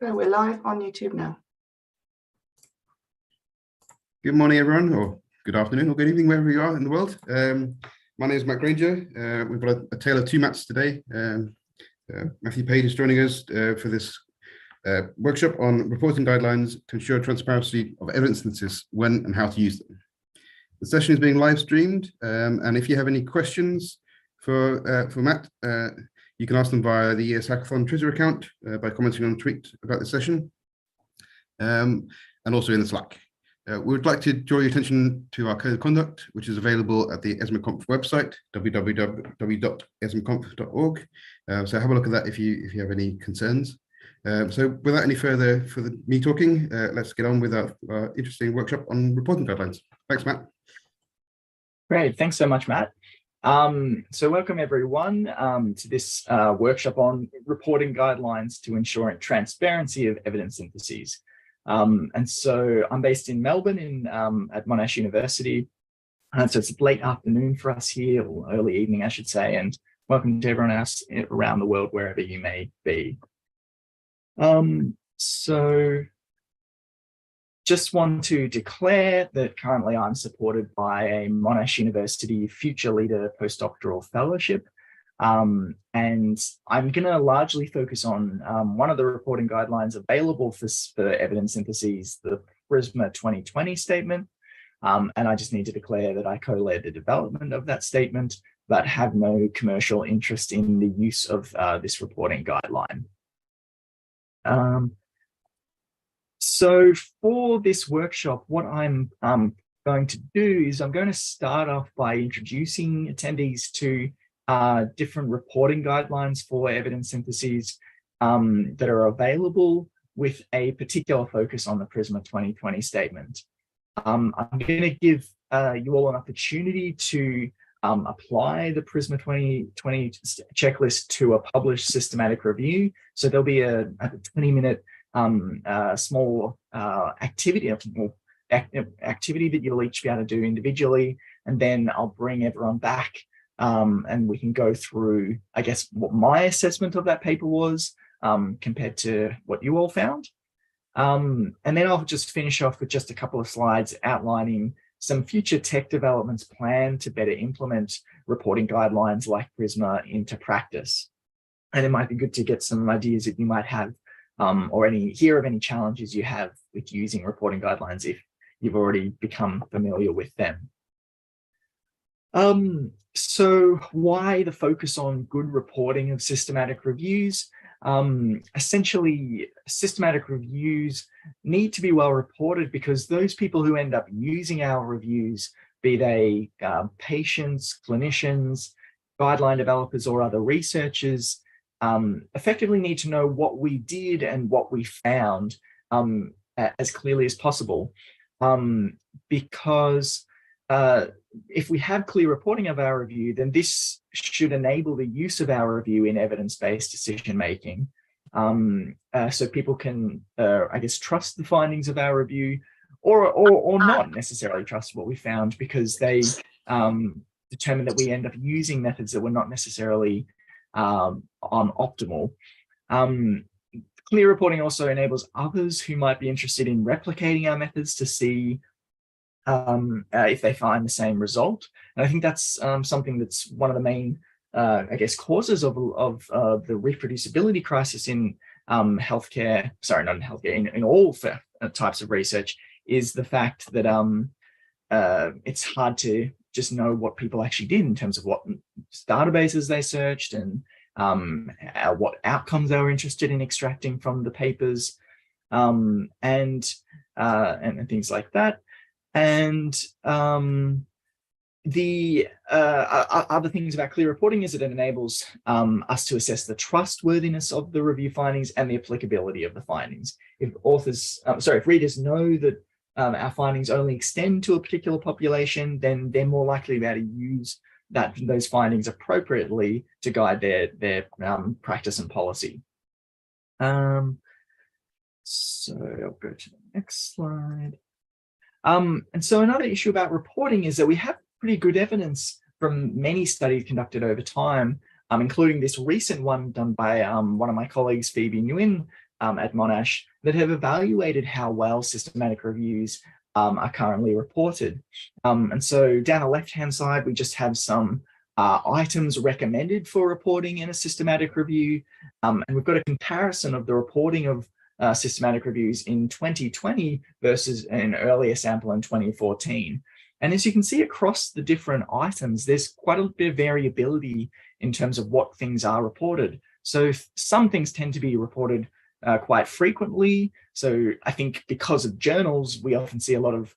So we're live on YouTube now. Good morning, everyone, or good afternoon, or good evening, wherever you are in the world. My name is Matt Granger. We've got a tale of two Matts today. Matthew Page is joining us for this workshop on reporting guidelines to ensure transparency of evidence synthesis, when and how to use them. The session is being live streamed, and if you have any questions for Matt, you can ask them via the ESMARConf Twitter account by commenting on a tweet about the session, and also in the Slack. We would like to draw your attention to our code of conduct, which is available at the ESMARConf website, www.esmarconf.org. So have a look at that if you have any concerns. So without any further me talking, let's get on with our interesting workshop on reporting guidelines. Thanks, Matt. Great, thanks so much, Matt. So welcome everyone to this workshop on reporting guidelines to ensure transparency of evidence syntheses. And so I'm based in Melbourne at Monash University. So it's late afternoon for us here, or early evening, I should say, and welcome to everyone else around the world, wherever you may be. So just want to declare that currently I'm supported by a Monash University Future Leader Postdoctoral Fellowship. And I'm going to largely focus on one of the reporting guidelines available for evidence syntheses, the PRISMA 2020 statement. And I just need to declare that I co-led the development of that statement, but have no commercial interest in the use of this reporting guideline. So for this workshop, what I'm going to do is I'm going to start off by introducing attendees to different reporting guidelines for evidence syntheses that are available with a particular focus on the PRISMA 2020 statement. I'm going to give you all an opportunity to apply the PRISMA 2020 checklist to a published systematic review. So there'll be a 20-minute small activity that you'll each be able to do individually, and then I'll bring everyone back and we can go through, I guess, what my assessment of that paper was compared to what you all found. And then I'll just finish off with just a couple of slides outlining some future tech developments planned to better implement reporting guidelines like PRISMA into practice. And it might be good to get some ideas that you might have or hear of any challenges you have with using reporting guidelines if you've already become familiar with them. So why the focus on good reporting of systematic reviews? Essentially, systematic reviews need to be well reported because those people who end up using our reviews, be they patients, clinicians, guideline developers, or other researchers, effectively need to know what we did and what we found as clearly as possible, because if we have clear reporting of our review, then this should enable the use of our review in evidence-based decision-making. So people can, I guess, trust the findings of our review or not necessarily trust what we found because they determine that we end up using methods that were not necessarily optimal. Clear reporting also enables others who might be interested in replicating our methods to see if they find the same result. And I think that's something that's one of the main, I guess, causes of the reproducibility crisis in healthcare, sorry, not in healthcare, in all types of research, is the fact that it's hard to just know what people actually did in terms of what databases they searched and what outcomes they were interested in extracting from the papers, and things like that. And the other things about clear reporting is that it enables us to assess the trustworthiness of the review findings and the applicability of the findings. If readers know that our findings only extend to a particular population, then they're more likely to be able to use those findings appropriately to guide their practice and policy. So I'll go to the next slide. And so another issue about reporting is that we have pretty good evidence from many studies conducted over time, including this recent one done by one of my colleagues, Phoebe Nguyen, at Monash that have evaluated how well systematic reviews are currently reported. And so down the left-hand side, we just have some items recommended for reporting in a systematic review. And we've got a comparison of the reporting of systematic reviews in 2020 versus an earlier sample in 2014. And as you can see across the different items, there's quite a bit of variability in terms of what things are reported. So some things tend to be reported quite frequently. So I think because of journals, we often see a lot of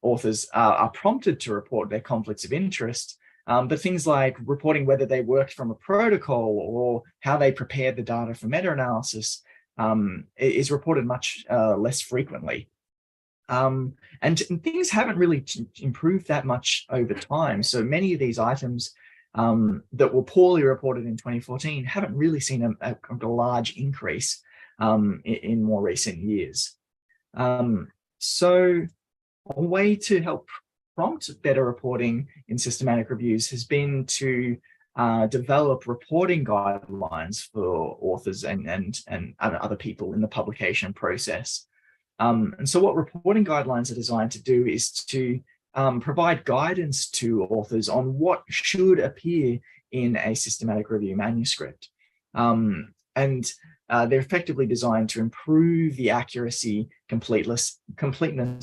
authors are prompted to report their conflicts of interest. But things like reporting whether they worked from a protocol or how they prepared the data for meta-analysis is reported much less frequently. And things haven't really improved that much over time. So many of these items that were poorly reported in 2014 haven't really seen a large increase in more recent years. So a way to help prompt better reporting in systematic reviews has been to develop reporting guidelines for authors and other people in the publication process. And so what reporting guidelines are designed to do is to provide guidance to authors on what should appear in a systematic review manuscript. And they're effectively designed to improve the accuracy, completeness,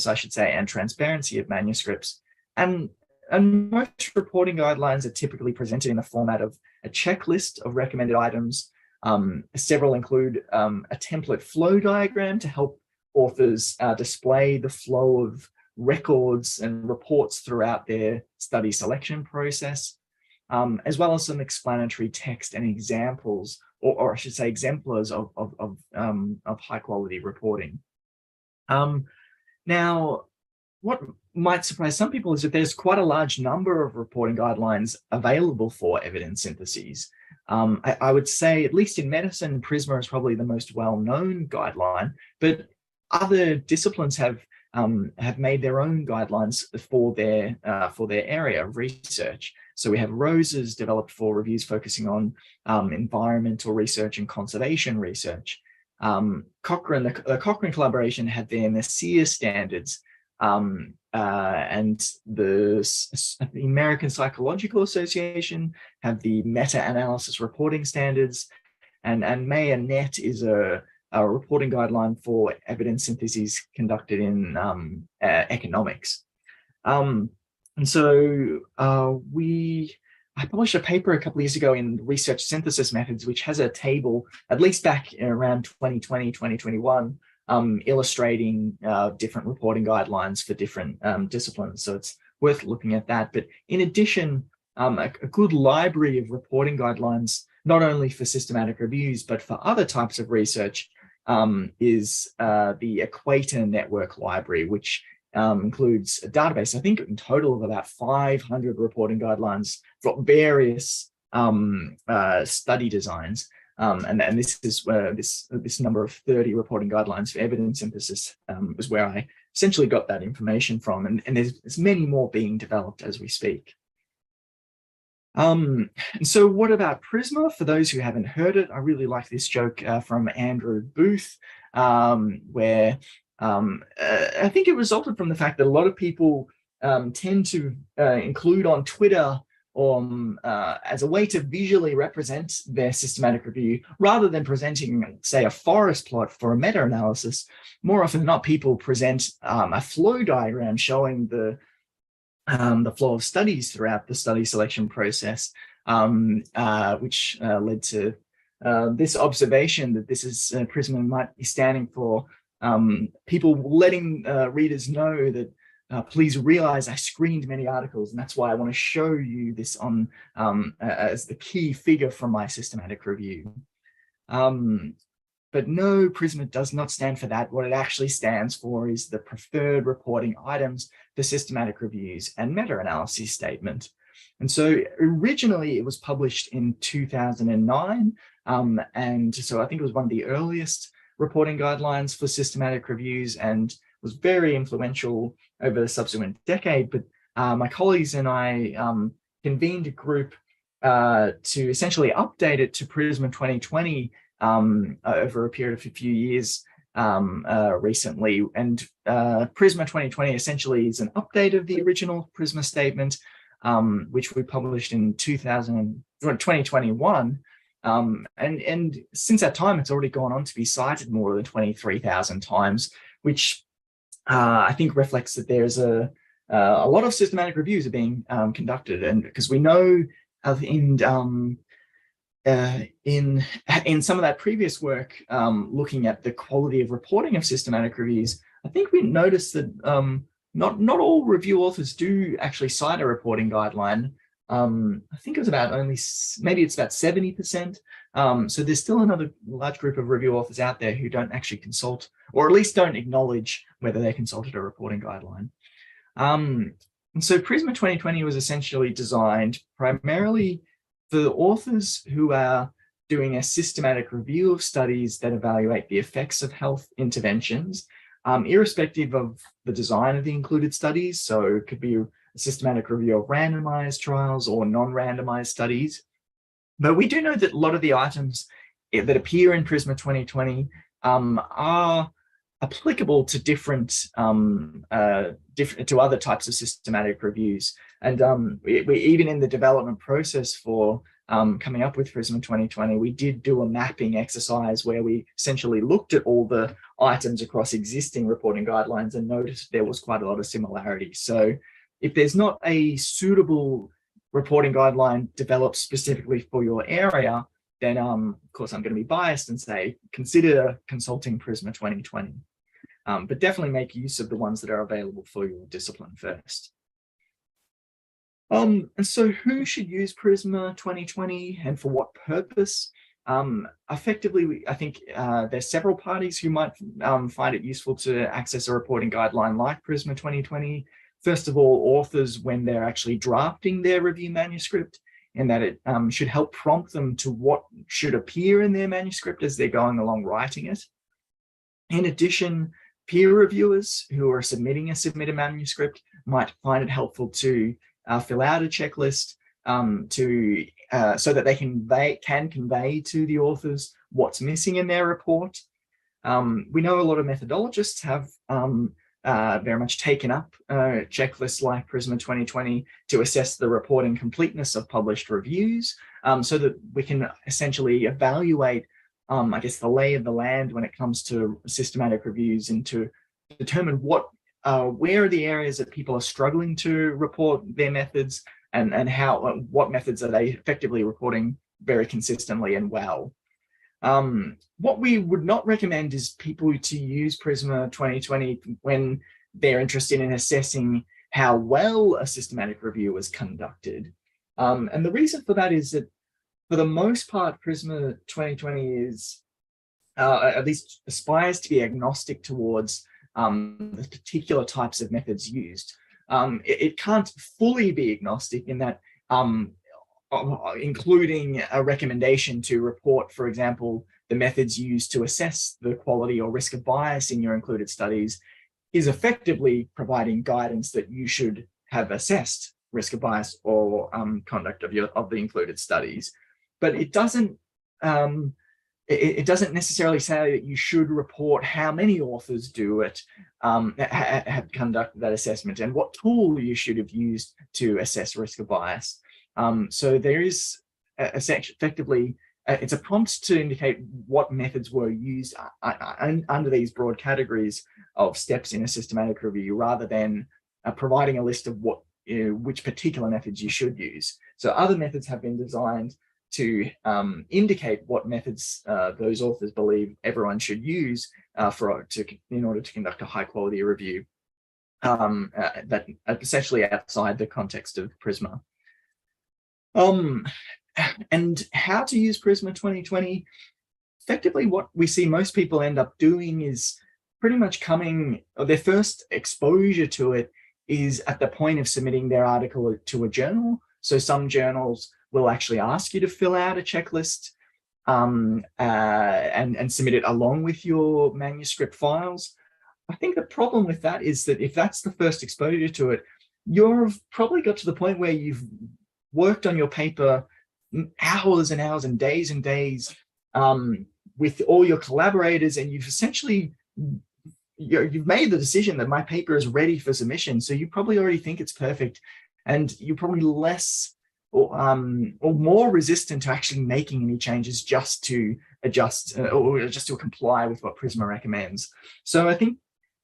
I should say, and transparency of manuscripts. And most reporting guidelines are typically presented in the format of a checklist of recommended items. Several include a template flow diagram to help authors display the flow of records and reports throughout their study selection process, as well as some explanatory text and examples, or I should say exemplars of high quality reporting. Now, what might surprise some people is that there's quite a large number of reporting guidelines available for evidence syntheses. I would say, at least in medicine, PRISMA is probably the most well-known guideline, but other disciplines have made their own guidelines for their area of research. So we have ROSES developed for reviews focusing on environmental research and conservation research. The Cochrane collaboration had their Messier standards, and the American Psychological Association have the Meta-Analysis reporting standards, and MAYA-NET is a reporting guideline for evidence syntheses conducted in economics. And so I published a paper a couple of years ago in Research Synthesis Methods, which has a table, at least back around 2020, 2021, illustrating different reporting guidelines for different disciplines. So it's worth looking at that. But in addition, a good library of reporting guidelines, not only for systematic reviews, but for other types of research, is the Equator Network Library, which includes a database, I think in total of about 500 reporting guidelines for various study designs. And this is where this number of 30 reporting guidelines for evidence synthesis is where I essentially got that information from. And there's many more being developed as we speak. And so what about PRISMA? For those who haven't heard it, I really like this joke from Andrew Booth, where I think it resulted from the fact that a lot of people tend to include on Twitter as a way to visually represent their systematic review, rather than presenting, say, a forest plot for a meta-analysis. More often than not, people present a flow diagram showing the flow of studies throughout the study selection process, which led to this observation that this is PRISMA might be standing for people letting readers know that please realize I screened many articles, and that's why I want to show you this on as the key figure from my systematic review. But no, PRISMA does not stand for that. What it actually stands for is the preferred reporting items for systematic reviews and meta-analysis statement. And so originally it was published in 2009. And so I think it was one of the earliest reporting guidelines for systematic reviews and was very influential over the subsequent decade. But my colleagues and I convened a group to essentially update it to PRISMA 2020 over a period of a few years recently. And PRISMA 2020 essentially is an update of the original PRISMA statement, which we published in 2021. And since that time, it's already gone on to be cited more than 23,000 times, which I think reflects that there's a lot of systematic reviews are being conducted. And because we know in some of that previous work, looking at the quality of reporting of systematic reviews, I think we noticed that not all review authors do actually cite a reporting guideline. I think it was about maybe it's about 70%. So there's still another large group of review authors out there who don't actually consult, or at least don't acknowledge whether they consulted a reporting guideline. And so PRISMA 2020 was essentially designed primarily for the authors who are doing a systematic review of studies that evaluate the effects of health interventions, irrespective of the design of the included studies. So it could be a systematic review of randomized trials or non-randomized studies. But we do know that a lot of the items that appear in PRISMA 2020 are applicable to different to other types of systematic reviews. And we even in the development process for coming up with PRISMA 2020, we did do a mapping exercise where we essentially looked at all the items across existing reporting guidelines and noticed there was quite a lot of similarity. So if there's not a suitable reporting guideline developed specifically for your area, then of course I'm going to be biased and say consider consulting PRISMA 2020. But definitely make use of the ones that are available for your discipline first. And so who should use PRISMA 2020 and for what purpose? Effectively, I think there's several parties who might find it useful to access a reporting guideline like PRISMA 2020. First of all, authors when they're actually drafting their review manuscript, and that it should help prompt them to what should appear in their manuscript as they're going along writing it. In addition, peer reviewers who are submitting a submitted manuscript might find it helpful to fill out a checklist so that they can convey to the authors what's missing in their report. We know a lot of methodologists have very much taken up checklists like PRISMA 2020 to assess the reporting completeness of published reviews, so that we can essentially evaluate I guess the lay of the land when it comes to systematic reviews, and to determine where are the areas that people are struggling to report their methods, and what methods are they effectively reporting very consistently and well. What we would not recommend is people to use PRISMA 2020 when they're interested in assessing how well a systematic review was conducted. And the reason for that is that for the most part, PRISMA 2020 is, at least aspires to be agnostic towards the particular types of methods used. It can't fully be agnostic in that including a recommendation to report, for example, the methods used to assess the quality or risk of bias in your included studies is effectively providing guidance that you should have assessed risk of bias or conduct of the included studies. But it doesn't necessarily say that you should report how many authors do it, have conducted that assessment, and what tool you should have used to assess risk of bias. So there is effectively, it's a prompt to indicate what methods were used under these broad categories of steps in a systematic review, rather than providing a list of which particular methods you should use. So other methods have been designed to indicate what methods those authors believe everyone should use in order to conduct a high quality review, that essentially outside the context of PRISMA. And how to use PRISMA 2020? Effectively, what we see most people end up doing is pretty much their first exposure to it is at the point of submitting their article to a journal. So some journals will actually ask you to fill out a checklist and submit it along with your manuscript files. I think the problem with that is that if that's the first exposure to it, you've probably got to the point where you've worked on your paper hours and hours and days with all your collaborators, and you've essentially you've made the decision that my paper is ready for submission. So you probably already think it's perfect, and you're probably less or more resistant to actually making any changes just to adjust or just to comply with what PRISMA recommends. So I think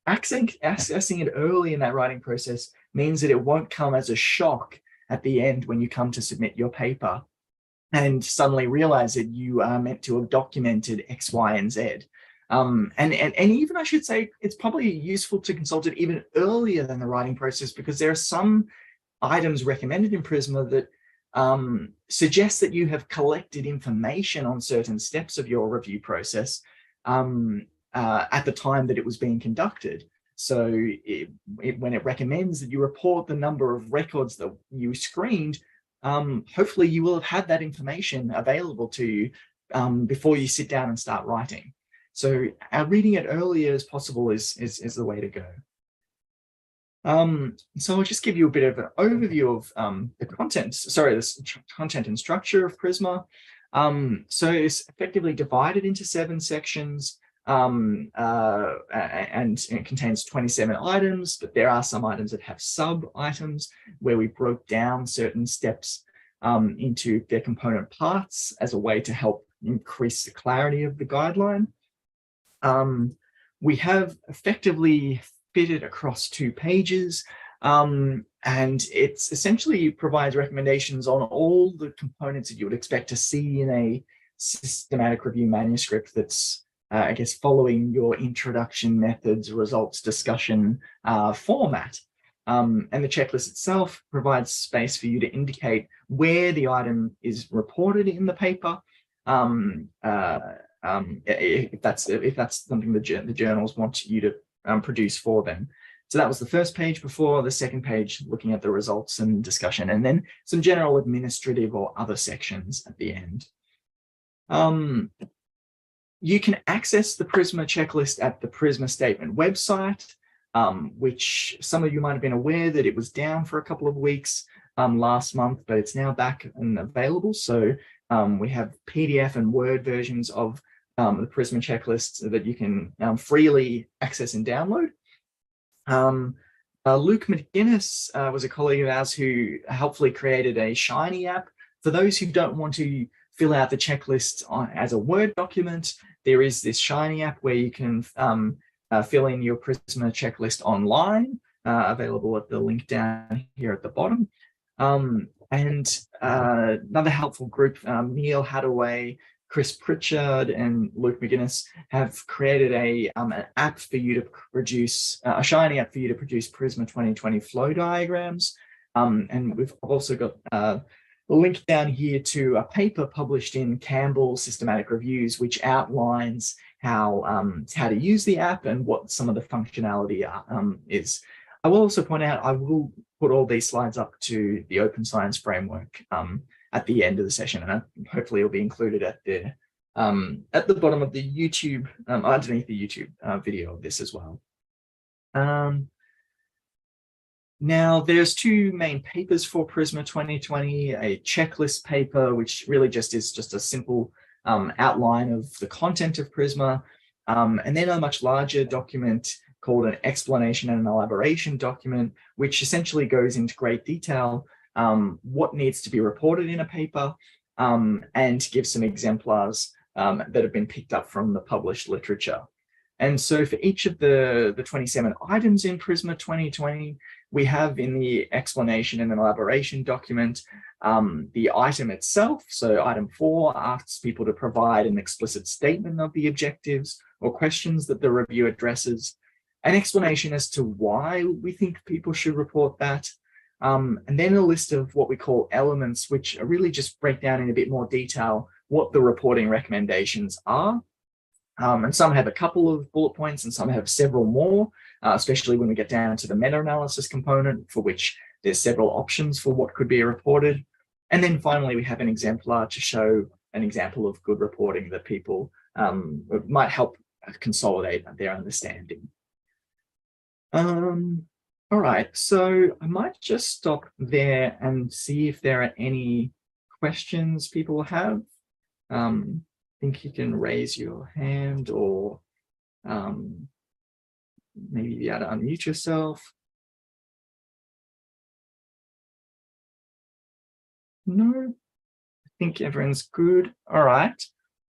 accessing it early in that writing process means that it won't come as a shock at the end when you come to submit your paper and suddenly realize that you are meant to have documented X, Y, and Z. And even I should say it's probably useful to consult it even earlier than the writing process, because there are some items recommended in PRISMA that suggest that you have collected information on certain steps of your review process at the time that it was being conducted. So when it recommends that you report the number of records that you screened, hopefully you will have had that information available to you before you sit down and start writing. So reading it earlier as possible is the way to go. So I'll just give you a bit of an overview of the content and structure of PRISMA. So it's effectively divided into 7 sections, and it contains 27 items, but there are some items that have sub-items where we broke down certain steps into their component parts as a way to help increase the clarity of the guideline. We have effectively fitted across 2 pages, and it's essentially provides recommendations on all the components that you would expect to see in a systematic review manuscript that's, I guess, following your introduction, methods, results, discussion format. And the checklist itself provides space for you to indicate where the item is reported in the paper, if that's something the journals want you to produce for them. So that was the first page before. The second page looking at the results and discussion, and then some general administrative or other sections at the end. You can access the PRISMA checklist at the PRISMA statement website, which some of you might have been aware that it was down for a couple of weeks last month, but it's now back and available. So we have PDF and Word versions of the PRISMA checklist that you can freely access and download. Luke McGuinness was a colleague of ours who helpfully created a Shiny app. For those who don't want to fill out the checklist as a Word document, there is this Shiny app where you can fill in your PRISMA checklist online, available at the link down here at the bottom. And another helpful group, Neil Hadaway, Chris Pritchard, and Luke McGuinness have created an app for you to produce, a Shiny app for you to produce PRISMA 2020 flow diagrams. And we've also got a link down here to a paper published in Campbell Systematic Reviews, which outlines how to use the app and what some of the functionality is. I will also point out, I will put all these slides up to the Open Science Framework at the end of the session, and hopefully it'll be included at the bottom of the YouTube, underneath the YouTube video of this as well. Now, there's 2 main papers for PRISMA 2020, a checklist paper, which really just is just a simple outline of the content of PRISMA, and then a much larger document called an explanation and an elaboration document, which essentially goes into great detail what needs to be reported in a paper, and gives some exemplars that have been picked up from the published literature. And so for each of the 27 items in PRISMA 2020, we have in the explanation and an elaboration document the item itself. So item 4 asks people to provide an explicit statement of the objectives or questions that the review addresses, an explanation as to why we think people should report that, and then a list of what we call elements, which really just break down in a bit more detail what the reporting recommendations are. And some have a couple of bullet points and some have several more, especially when we get down to the meta-analysis component, for which there's several options for what could be reported. And then finally, we have an exemplar to show an example of good reporting that people might help consolidate their understanding. All right, so I might just stop there and see if there are any questions people have. think you can raise your hand or maybe be able to unmute yourself. No, I think everyone's good. All right.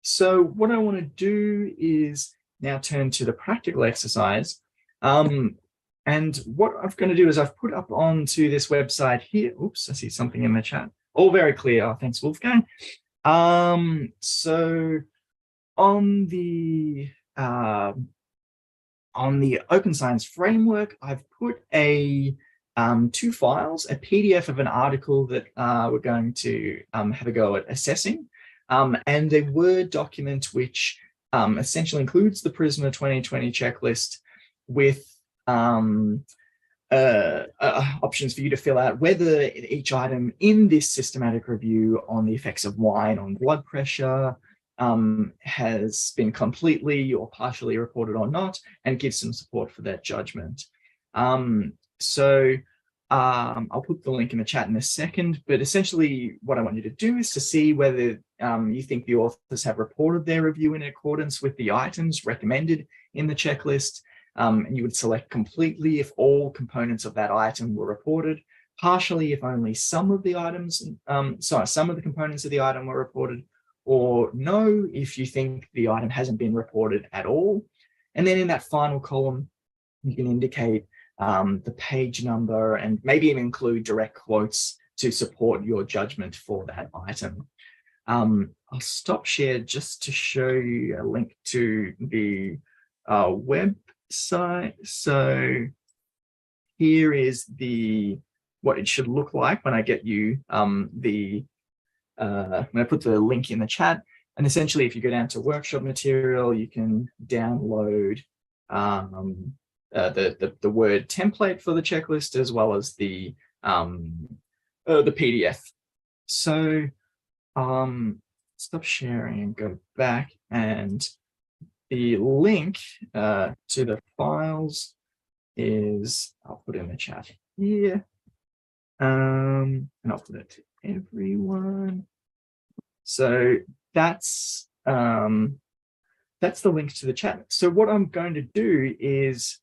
So what I want to do is now turn to the practical exercise. And what I'm going to do is I've put up onto this website here. Oops, I see something in the chat. All very clear. Oh, thanks, Wolfgang. So on the Open Science Framework, I've put two files, a PDF of an article that we're going to have a go at assessing, and a Word document which essentially includes the PRISMA 2020 checklist with options for you to fill out whether each item in this systematic review on the effects of wine on blood pressure has been completely or partially reported or not, and give some support for that judgment. I'll put the link in the chat in a second, but essentially what I want you to do is to see whether you think the authors have reported their review in accordance with the items recommended in the checklist. And you would select completely if all components of that item were reported, partially if only some of the items, some of the components of the item were reported, or no if you think the item hasn't been reported at all. And then in that final column, you can indicate the page number and maybe even include direct quotes to support your judgment for that item. I'll stop share just to show you a link to the website. So here is what it should look like when I get you when I put the link in the chat. And essentially, if you go down to workshop material, you can download the Word template for the checklist as well as the PDF. So stop sharing and go back, and the link to the files is, I'll put it in the chat here, and I'll put it to everyone. So that's the link to the chat. So what I'm going to do is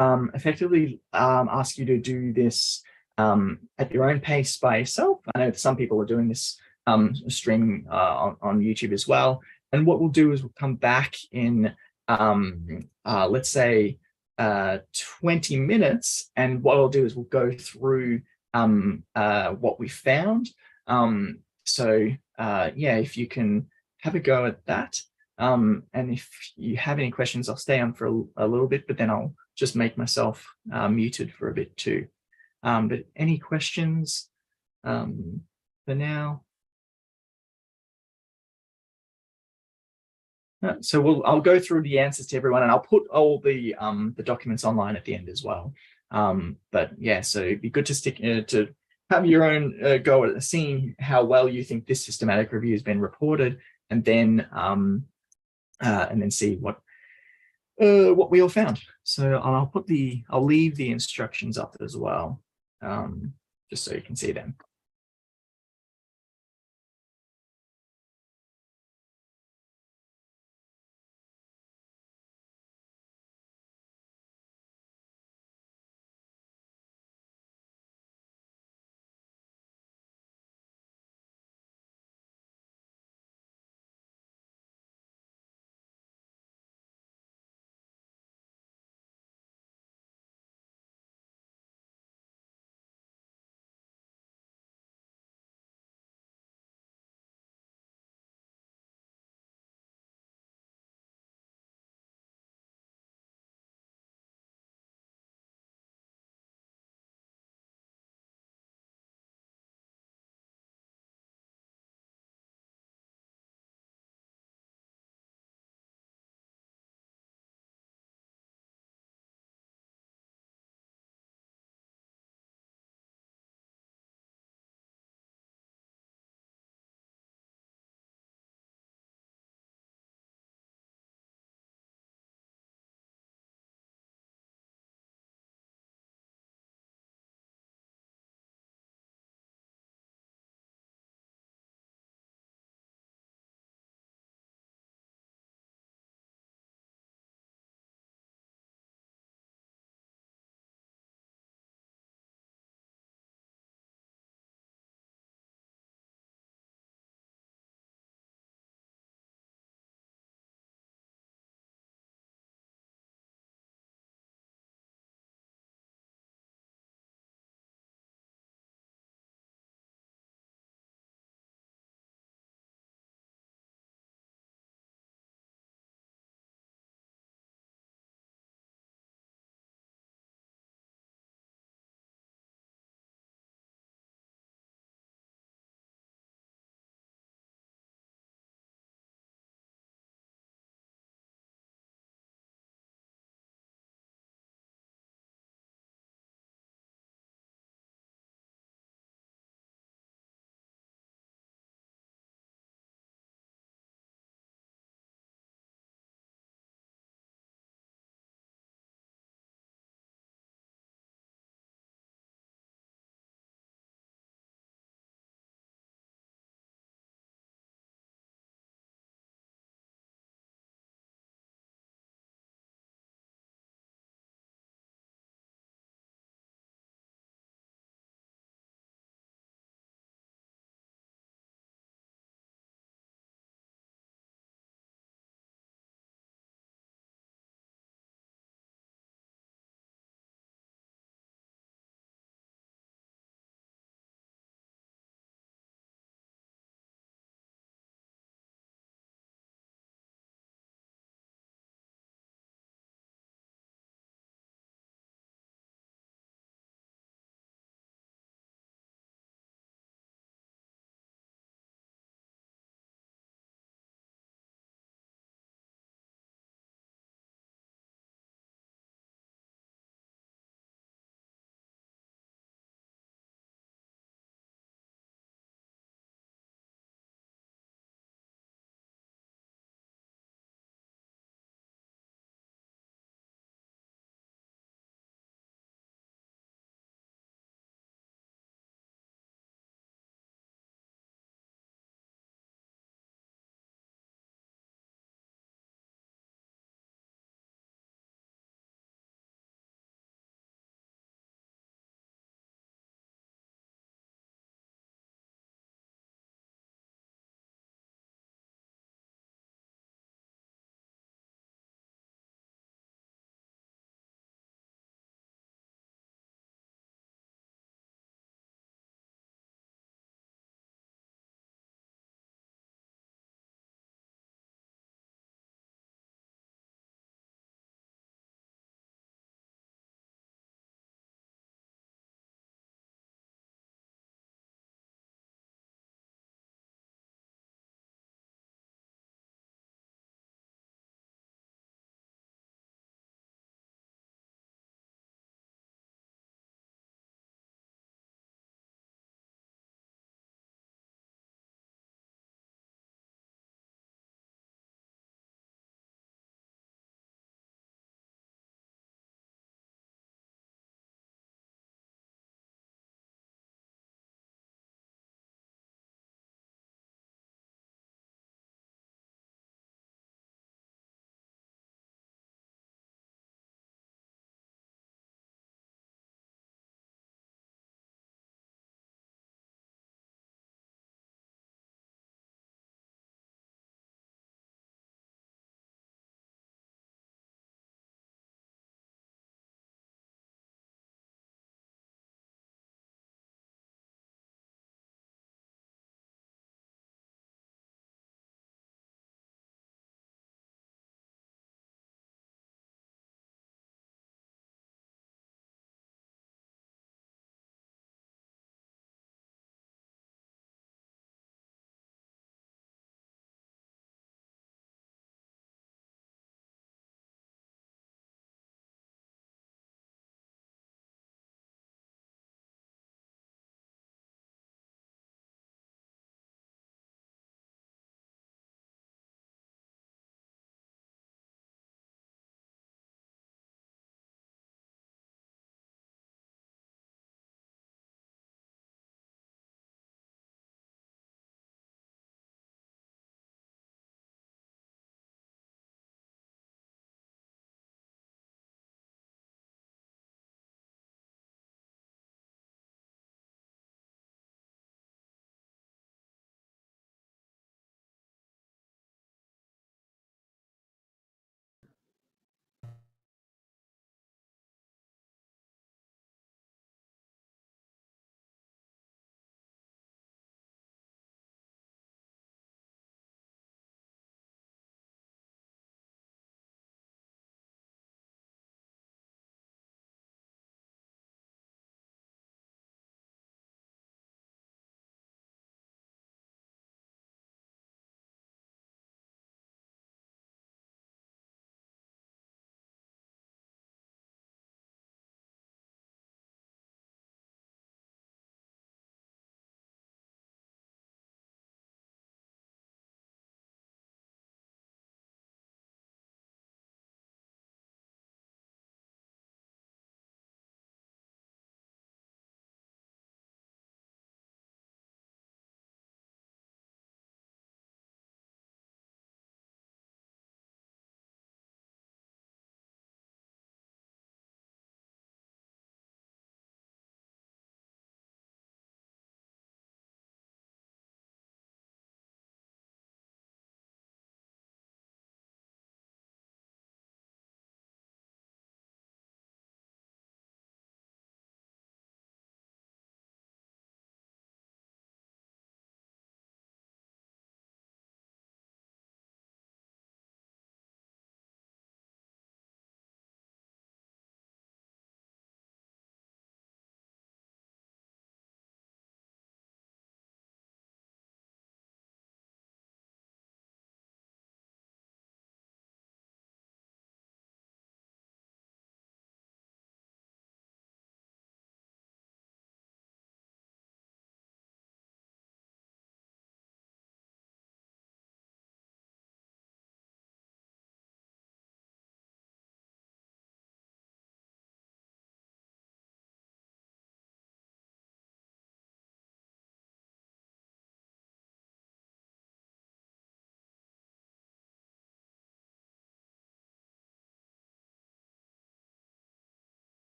effectively ask you to do this at your own pace by yourself. I know some people are doing this streaming on YouTube as well. And what we'll do is we'll come back in, let's say, 20 minutes. And what I'll do is we'll go through what we found. Yeah, if you can have a go at that. And if you have any questions, I'll stay on for a little bit, but then I'll just make myself muted for a bit too. But any questions for now? So I'll go through the answers to everyone, and I'll put all the documents online at the end as well. But yeah, so it'd be good to stick to have your own go at seeing how well you think this systematic review has been reported, and then see what we all found. So I'll leave the instructions up as well, just so you can see them.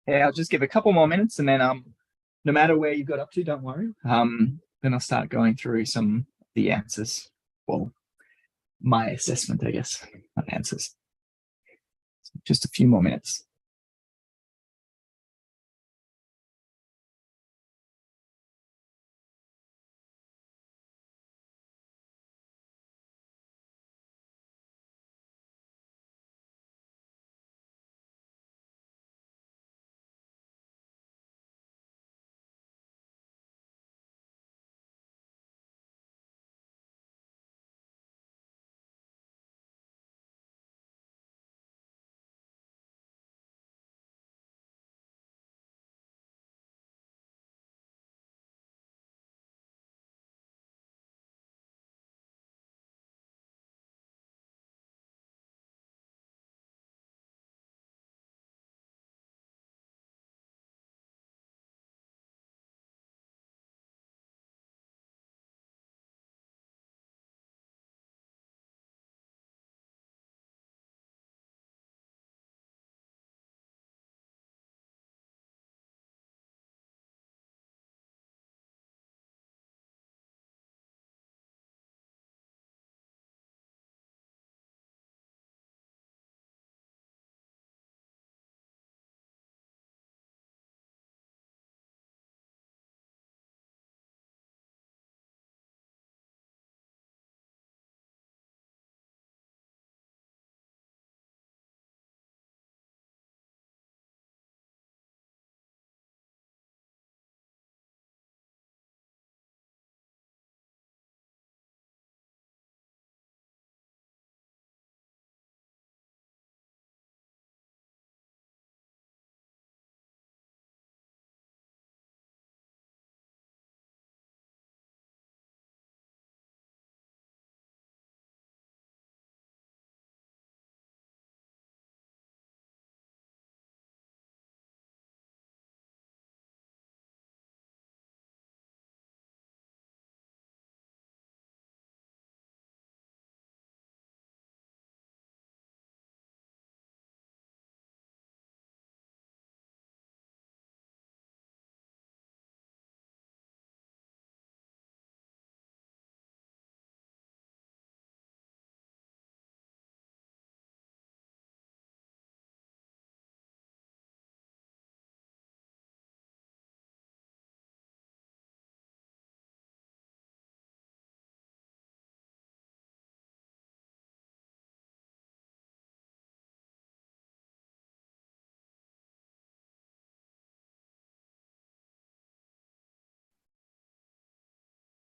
Yeah, I'll just give a couple more minutes, and then no matter where you got up to, don't worry. Then I'll start going through some of the answers. Well, my assessment, I guess, not answers. So just a few more minutes.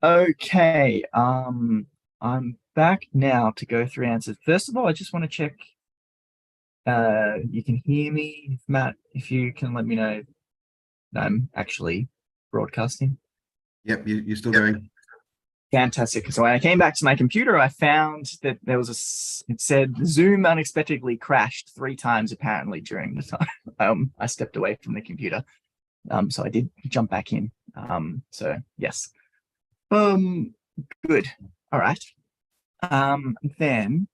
Okay, I'm back now to go through answers. First of all, I just want to check you can hear me. Matt, if you can let me know that I'm actually broadcasting. Yep, you're still going. Fantastic. So when I came back to my computer, I found that there was it said Zoom unexpectedly crashed 3 times apparently during the time I stepped away from the computer. So I did jump back in. So yes. Good. All right. Then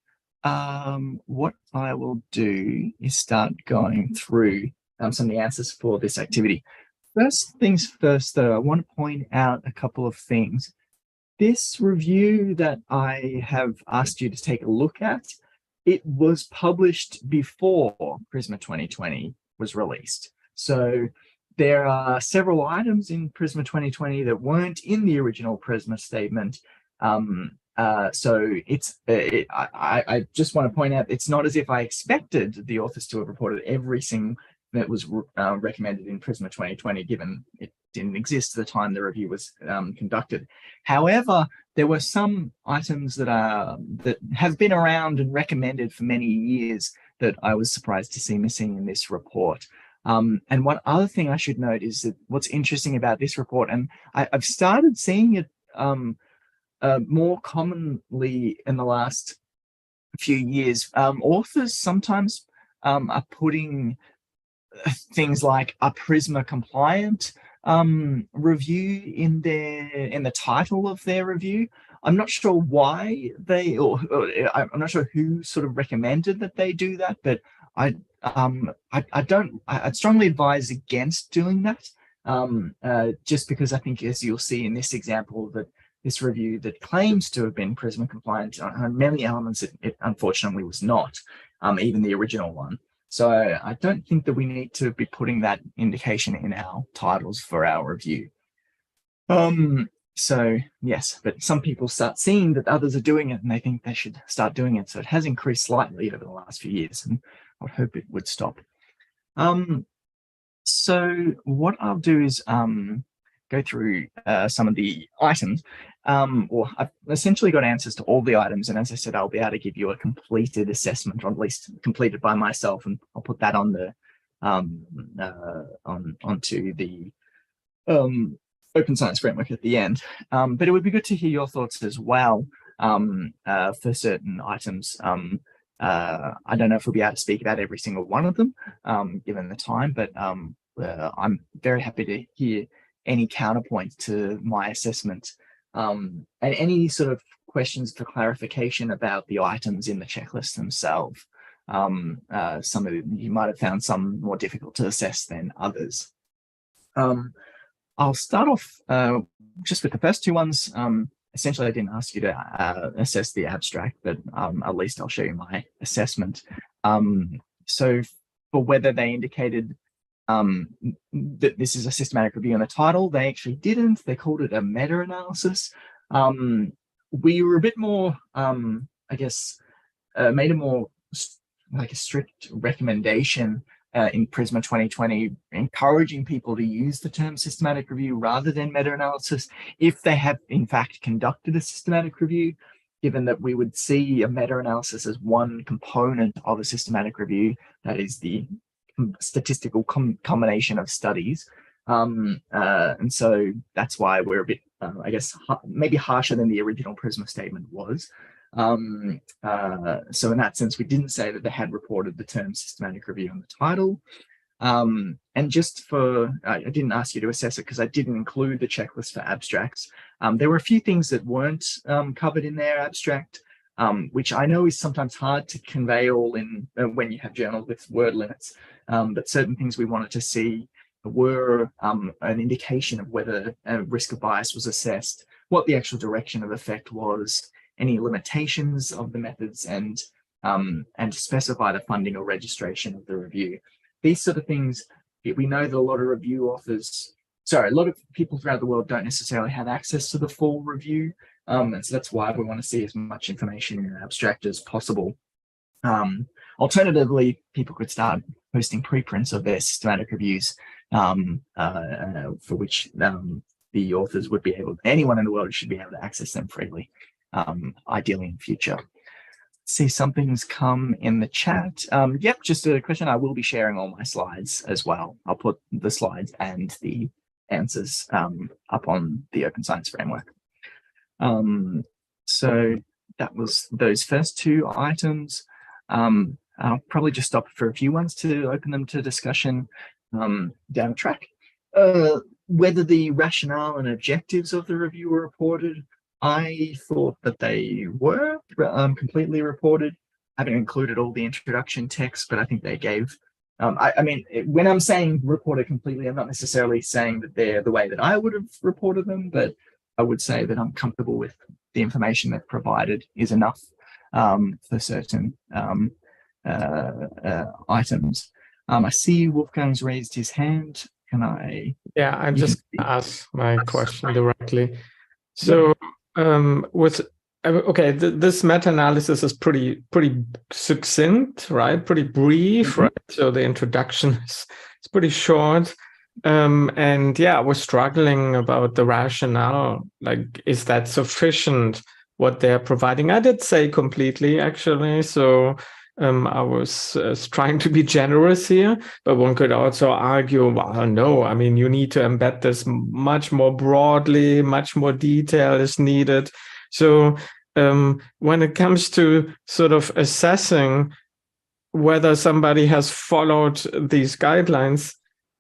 what I will do is start going through some of the answers for this activity. First things first, though, I want to point out a couple of things. This review that I have asked you to take a look at, it was published before PRISMA 2020 was released. So there are several items in PRISMA 2020 that weren't in the original PRISMA statement. So I just want to point out, it's not as if I expected the authors to have reported everything that was recommended in PRISMA 2020, given it didn't exist at the time the review was conducted. However, there were some items that have been around and recommended for many years that I was surprised to see missing in this report. And one other thing I should note is that what's interesting about this report, and I've started seeing it more commonly in the last few years, authors sometimes are putting things like a PRISMA compliant review in the title of their review. I'm not sure why I'm not sure who sort of recommended that they do that, but I'd strongly advise against doing that, just because I think, as you'll see in this example, that this review that claims to have been PRISMA compliant on many elements, it unfortunately was not, even the original one. So I don't think that we need to be putting that indication in our titles for our review. So yes, but some people start seeing that others are doing it and they think they should start doing it. So it has increased slightly over the last few years, and I would hope it would stop. So what I'll do is go through some of the items. Or I've essentially got answers to all the items, and as I said, I'll be able to give you a completed assessment, or at least completed by myself, and I'll put that on the onto the Open Science Framework at the end. But it would be good to hear your thoughts as well for certain items. I don't know if we'll be able to speak about every single one of them, given the time, but I'm very happy to hear any counterpoint to my assessment, and any sort of questions for clarification about the items in the checklist themselves. Some of you might have found some more difficult to assess than others. I'll start off just with the first two ones. Essentially, I didn't ask you to assess the abstract, but at least I'll show you my assessment. So for whether they indicated that this is a systematic review in the title, they actually didn't. They called it a meta-analysis. We were a bit more, I guess, made a more like a strict recommendation in PRISMA 2020, encouraging people to use the term systematic review rather than meta-analysis if they have in fact conducted a systematic review, given that we would see a meta-analysis as one component of a systematic review, that is the statistical combination of studies. And so that's why we're a bit, I guess, maybe harsher than the original PRISMA statement was. So in that sense, we didn't say that they had reported the term systematic review in the title. And just for, I didn't ask you to assess it because I didn't include the checklist for abstracts. There were a few things that weren't covered in their abstract, which I know is sometimes hard to convey all in when you have journals with word limits. But certain things we wanted to see were an indication of whether a risk of bias was assessed, what the actual direction of effect was, any limitations of the methods, and to specify the funding or registration of the review. These sort of things, we know that a lot of review authors, a lot of people throughout the world don't necessarily have access to the full review. And so that's why we want to see as much information in an abstract as possible. Alternatively, people could start posting preprints of their systematic reviews, for which the authors would be able, anyone in the world should be able to access them freely, ideally in future. See, something's come in the chat. Yep, just a question. I will be sharing all my slides as well. I'll put the slides and the answers up on the Open Science Framework. So that was those first two items. I'll probably just stop for a few ones to open them to discussion down the track. Whether the rationale and objectives of the review were reported, I thought that they were completely reported. I haven't included all the introduction text, but I think they gave, I mean, when I'm saying reported completely, I'm not necessarily saying that they're the way that I would have reported them, but I would say that I'm comfortable with the information they've provided is enough for certain items. I see Wolfgang's raised his hand. Can I? Yeah, I just ask my question directly. So okay, this meta-analysis is pretty succinct, right? Pretty brief, right? So the introduction is pretty short. And yeah, we're struggling about the rationale. Like, is that sufficient what they're providing? I did say completely, actually. So I was trying to be generous here, but one could also argue, well, no, I mean, you need to embed this much more broadly, much more detail is needed. So when it comes to sort of assessing whether somebody has followed these guidelines,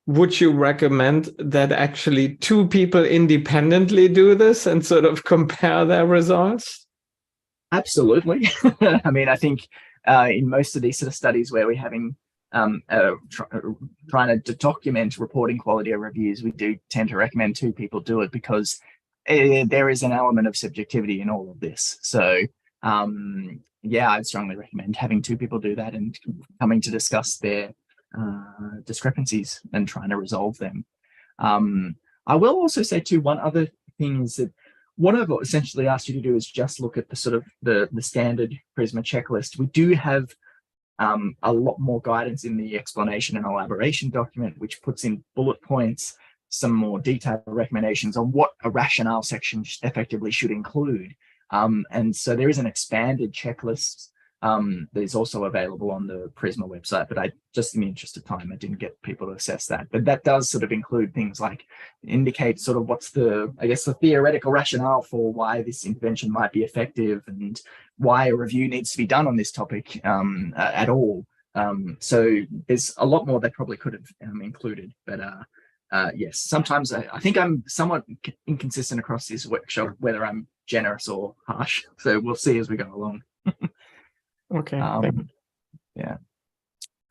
would you recommend that actually two people independently do this and sort of compare their results? Absolutely. I mean, I think in most of these sort of studies where we're having trying to document reporting quality of reviews, we do tend to recommend 2 people do it, because there is an element of subjectivity in all of this. So yeah, I'd strongly recommend having 2 people do that and coming to discuss their discrepancies and trying to resolve them. I will also say too, one other thing is that what I've essentially asked you to do is just look at the sort of the standard PRISMA checklist. We do have a lot more guidance in the explanation and elaboration document, which puts in bullet points, some more detailed recommendations on what a rationale section effectively should include. And so there is an expanded checklist that is also available on the PRISMA website, but just in the interest of time, I didn't get people to assess that. But that does sort of include things like indicate sort of what's the, I guess, the theoretical rationale for why this intervention might be effective and why a review needs to be done on this topic at all. So there's a lot more they probably could have included, but yes, sometimes I think I'm somewhat inconsistent across this workshop, whether I'm generous or harsh. So we'll see as we go along. Okay. Yeah.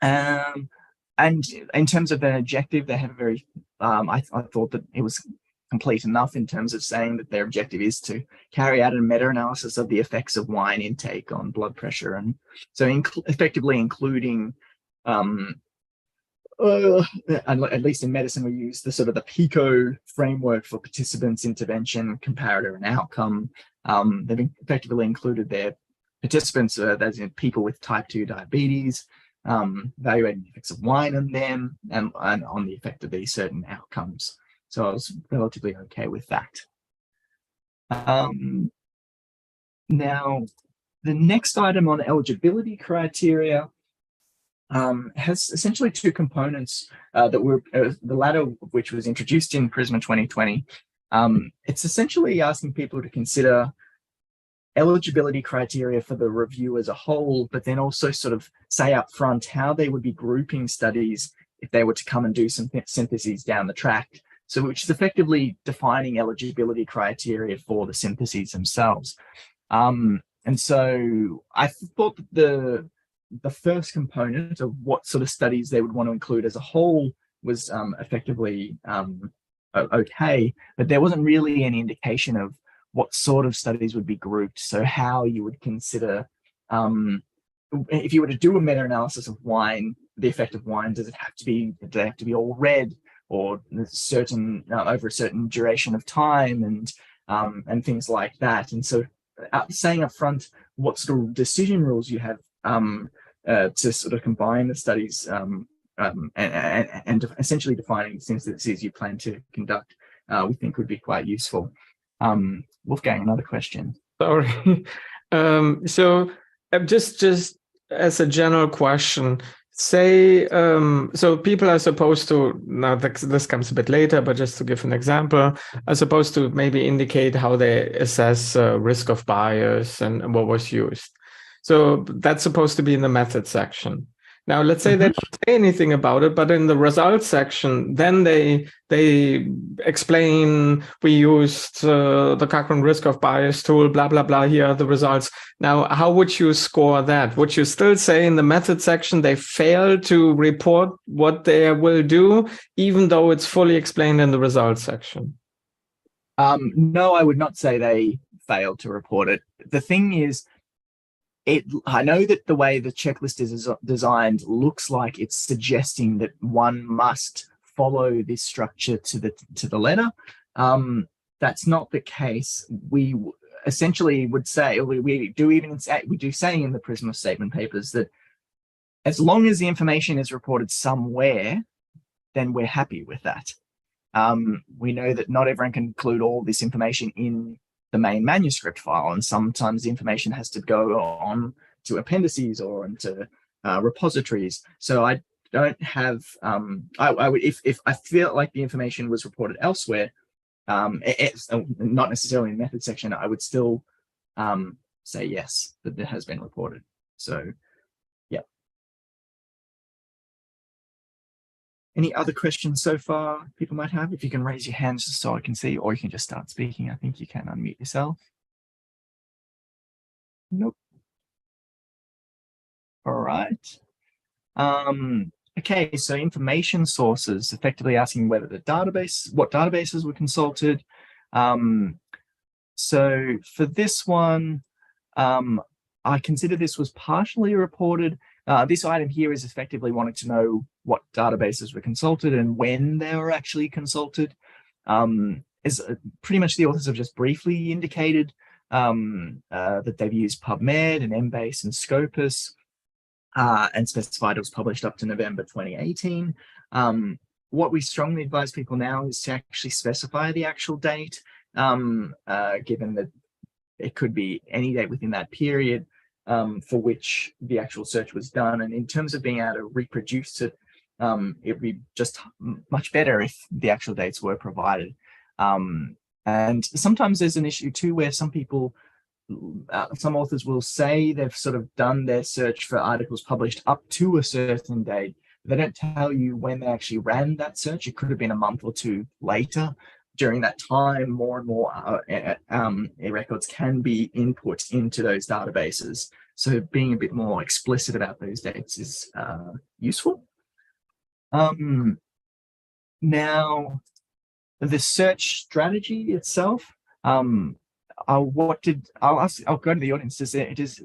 And in terms of an objective, they have a very, I thought that it was complete enough in terms of saying that their objective is to carry out a meta-analysis of the effects of wine intake on blood pressure. And so effectively including, at least in medicine, we use the sort of the PICO framework for participants, intervention, comparator, and outcome. They've effectively included their participants, that's in people with type 2 diabetes, evaluating the effects of wine on them and on the effect of these certain outcomes. So I was relatively okay with that. Now, the next item on eligibility criteria has essentially 2 components that were, the latter of which was introduced in PRISMA 2020. It's essentially asking people to consider eligibility criteria for the review as a whole, but then also sort of say up front how they would be grouping studies if they were to come and do some syntheses down the track. So which is effectively defining eligibility criteria for the syntheses themselves. And so I thought that the first component of what sort of studies they would want to include as a whole was effectively okay, but there wasn't really any indication of what sort of studies would be grouped. So how you would consider, if you were to do a meta-analysis of wine, the effect of wine, do they have to be all red or certain over a certain duration of time and things like that. And so saying up front what sort of decision rules you have to sort of combine the studies and essentially defining the syntheses you plan to conduct, we think would be quite useful. Wolfgang, another question. Sorry. So just as a general question, say, so people are supposed to, now this comes a bit later, but just to give an example, are supposed to maybe indicate how they assess risk of bias and what was used. So that's supposed to be in the method section. Now, let's say they don't say anything about it, but in the results section, then they explain we used the Cochrane risk of bias tool, blah, blah, blah, here are the results. Now, how would you score that? Would you still say in the method section they failed to report what they will do, even though it's fully explained in the results section? No, I would not say they failed to report it. The thing is, I know that the way the checklist is designed looks like it's suggesting that one must follow this structure to the letter. That's not the case. We essentially would say, or we do say in the PRISMA statement papers that as long as the information is reported somewhere, then we're happy with that. We know that not everyone can include all this information in the main manuscript file, and sometimes the information has to go on to appendices or into repositories. So I don't have, I would, if I feel like the information was reported elsewhere, it's not necessarily in the method section, I would still say yes, that it has been reported. So, yeah. Any other questions so far people might have? If you can raise your hands just so I can see, or you can just start speaking. I think you can unmute yourself. Nope. All right. Okay, so information sources, effectively asking whether what databases were consulted. So for this one, I consider this was partially reported. This item here is effectively wanting to know what databases were consulted and when they were actually consulted. As pretty much the authors have just briefly indicated that they've used PubMed and Embase and Scopus, and specified it was published up to November 2018. What we strongly advise people now is to actually specify the actual date, given that it could be any date within that period for which the actual search was done. And in terms of being able to reproduce it, it would be just much better if the actual dates were provided. And sometimes there's an issue too, where some people, some authors will say they've sort of done their search for articles published up to a certain date. They don't tell you when they actually ran that search. It could have been a month or two later. During that time, more and more records can be input into those databases. So being a bit more explicit about those dates is useful. Now, the search strategy itself, I'll go to the audience. Does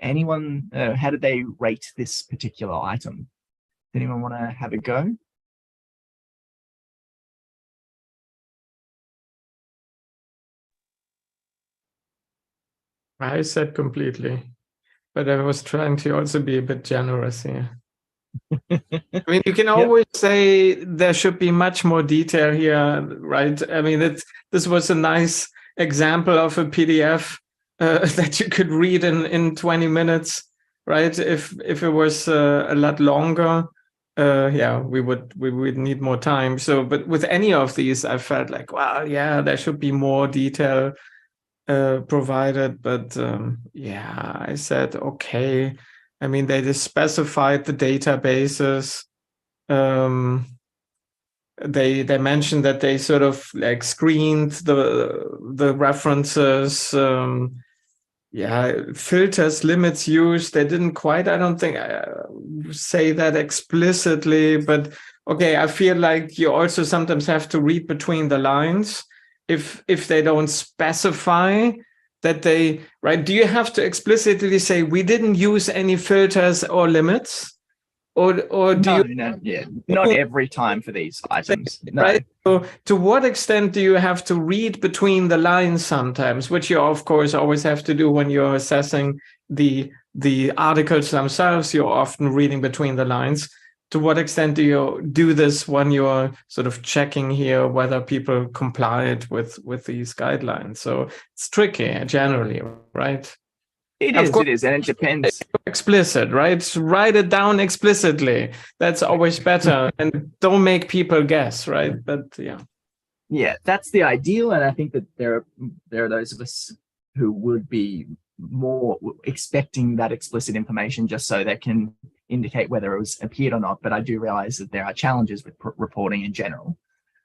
anyone, how did they rate this particular item? Does anyone want to have a go? I said completely, but I was trying to also be a bit generous here. I mean, you can always say there should be much more detail here, right? I mean, this was a nice example of a PDF that you could read in 20 minutes, right? If it was a lot longer, yeah, we would need more time. So, but with any of these, I felt like, well, yeah, there should be more detail provided. But yeah, I said, okay. I mean, they just specified the databases. They mentioned that they sort of like screened the references. Yeah, filters, limits used. They didn't quite, I don't think, say that explicitly, but okay, I feel like you also sometimes have to read between the lines if they don't specify that they, right? Do you have to explicitly say we didn't use any filters or limits? Or do not every time for these items. No. Right? So to what extent do you have to read between the lines sometimes, which you of course always have to do when you're assessing the articles themselves? You're often reading between the lines. To what extent do you do this when you're sort of checking here whether people complied with these guidelines? So it's tricky generally, right? It is, and it depends. Explicit, right? Write it down explicitly. That's always better, and don't make people guess, right? But yeah, that's the ideal, and I think that there are those of us who would be more expecting that explicit information just so they can indicate whether it was appeared or not. But I do realize that there are challenges with reporting in general.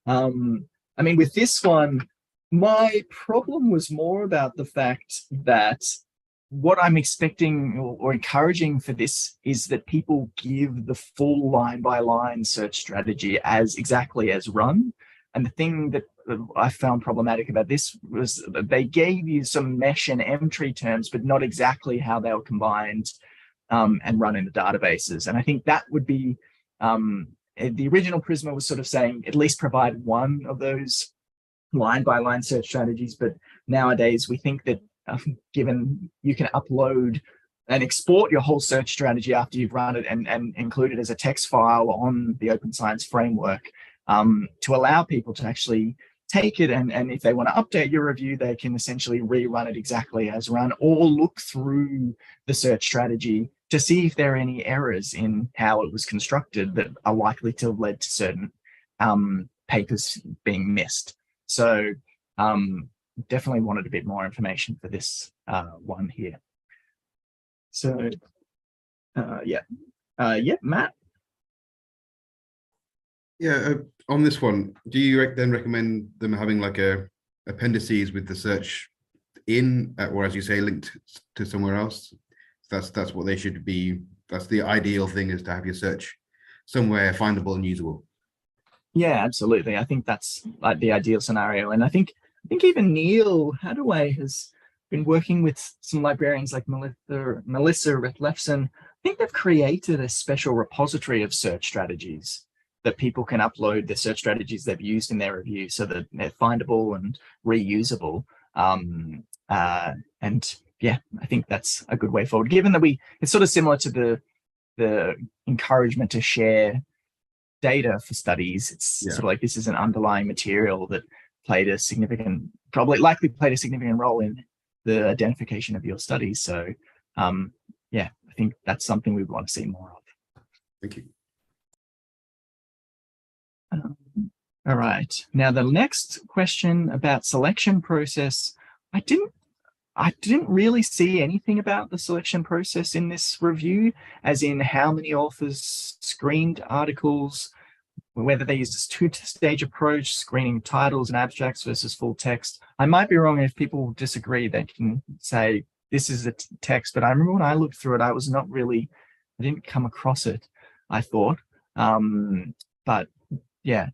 I mean, with this one, my problem was more about the fact that what I'm expecting or encouraging for this is that people give the full line-by-line search strategy as exactly as run. And the thing that I found problematic about this was that they gave you some mesh and M-tree terms, but not exactly how they were combined and run in the databases. And I think that would be, the original PRISMA was sort of saying at least provide one of those line-by-line search strategies. But nowadays we think that given you can upload and export your whole search strategy after you've run it and include it as a text file on the Open Science Framework, to allow people to actually take it and if they want to update your review, they can essentially rerun it exactly as run, or look through the search strategy to see if there are any errors in how it was constructed that are likely to have led to certain papers being missed. So definitely wanted a bit more information for this one here. So Matt. Yeah, on this one, do you then recommend them having like a appendices with the search in, or as you say, linked to somewhere else? That's what they should be that's the ideal thing, is to have your search somewhere findable and usable. Yeah, absolutely. I think that's like the ideal scenario. And I think even Neil Hadaway has been working with some librarians like Melissa Retlefson. I think they've created a special repository of search strategies that people can upload the search strategies they've used in their review so that they're findable and reusable. And yeah, I think that's a good way forward, given that it's sort of similar to the encouragement to share data for studies. It's sort of like this is an underlying material that likely played a significant role in the identification of your studies. So yeah, I think that's something we want to see more of. Thank you. All right. Now the next question about selection process, I didn't really see anything about the selection process in this review, as in how many authors screened articles, whether they used this two-stage approach, screening titles and abstracts versus full text. I might be wrong, and if people disagree, they can say this is a text, but I remember when I looked through it, I didn't come across it, I thought. But yeah,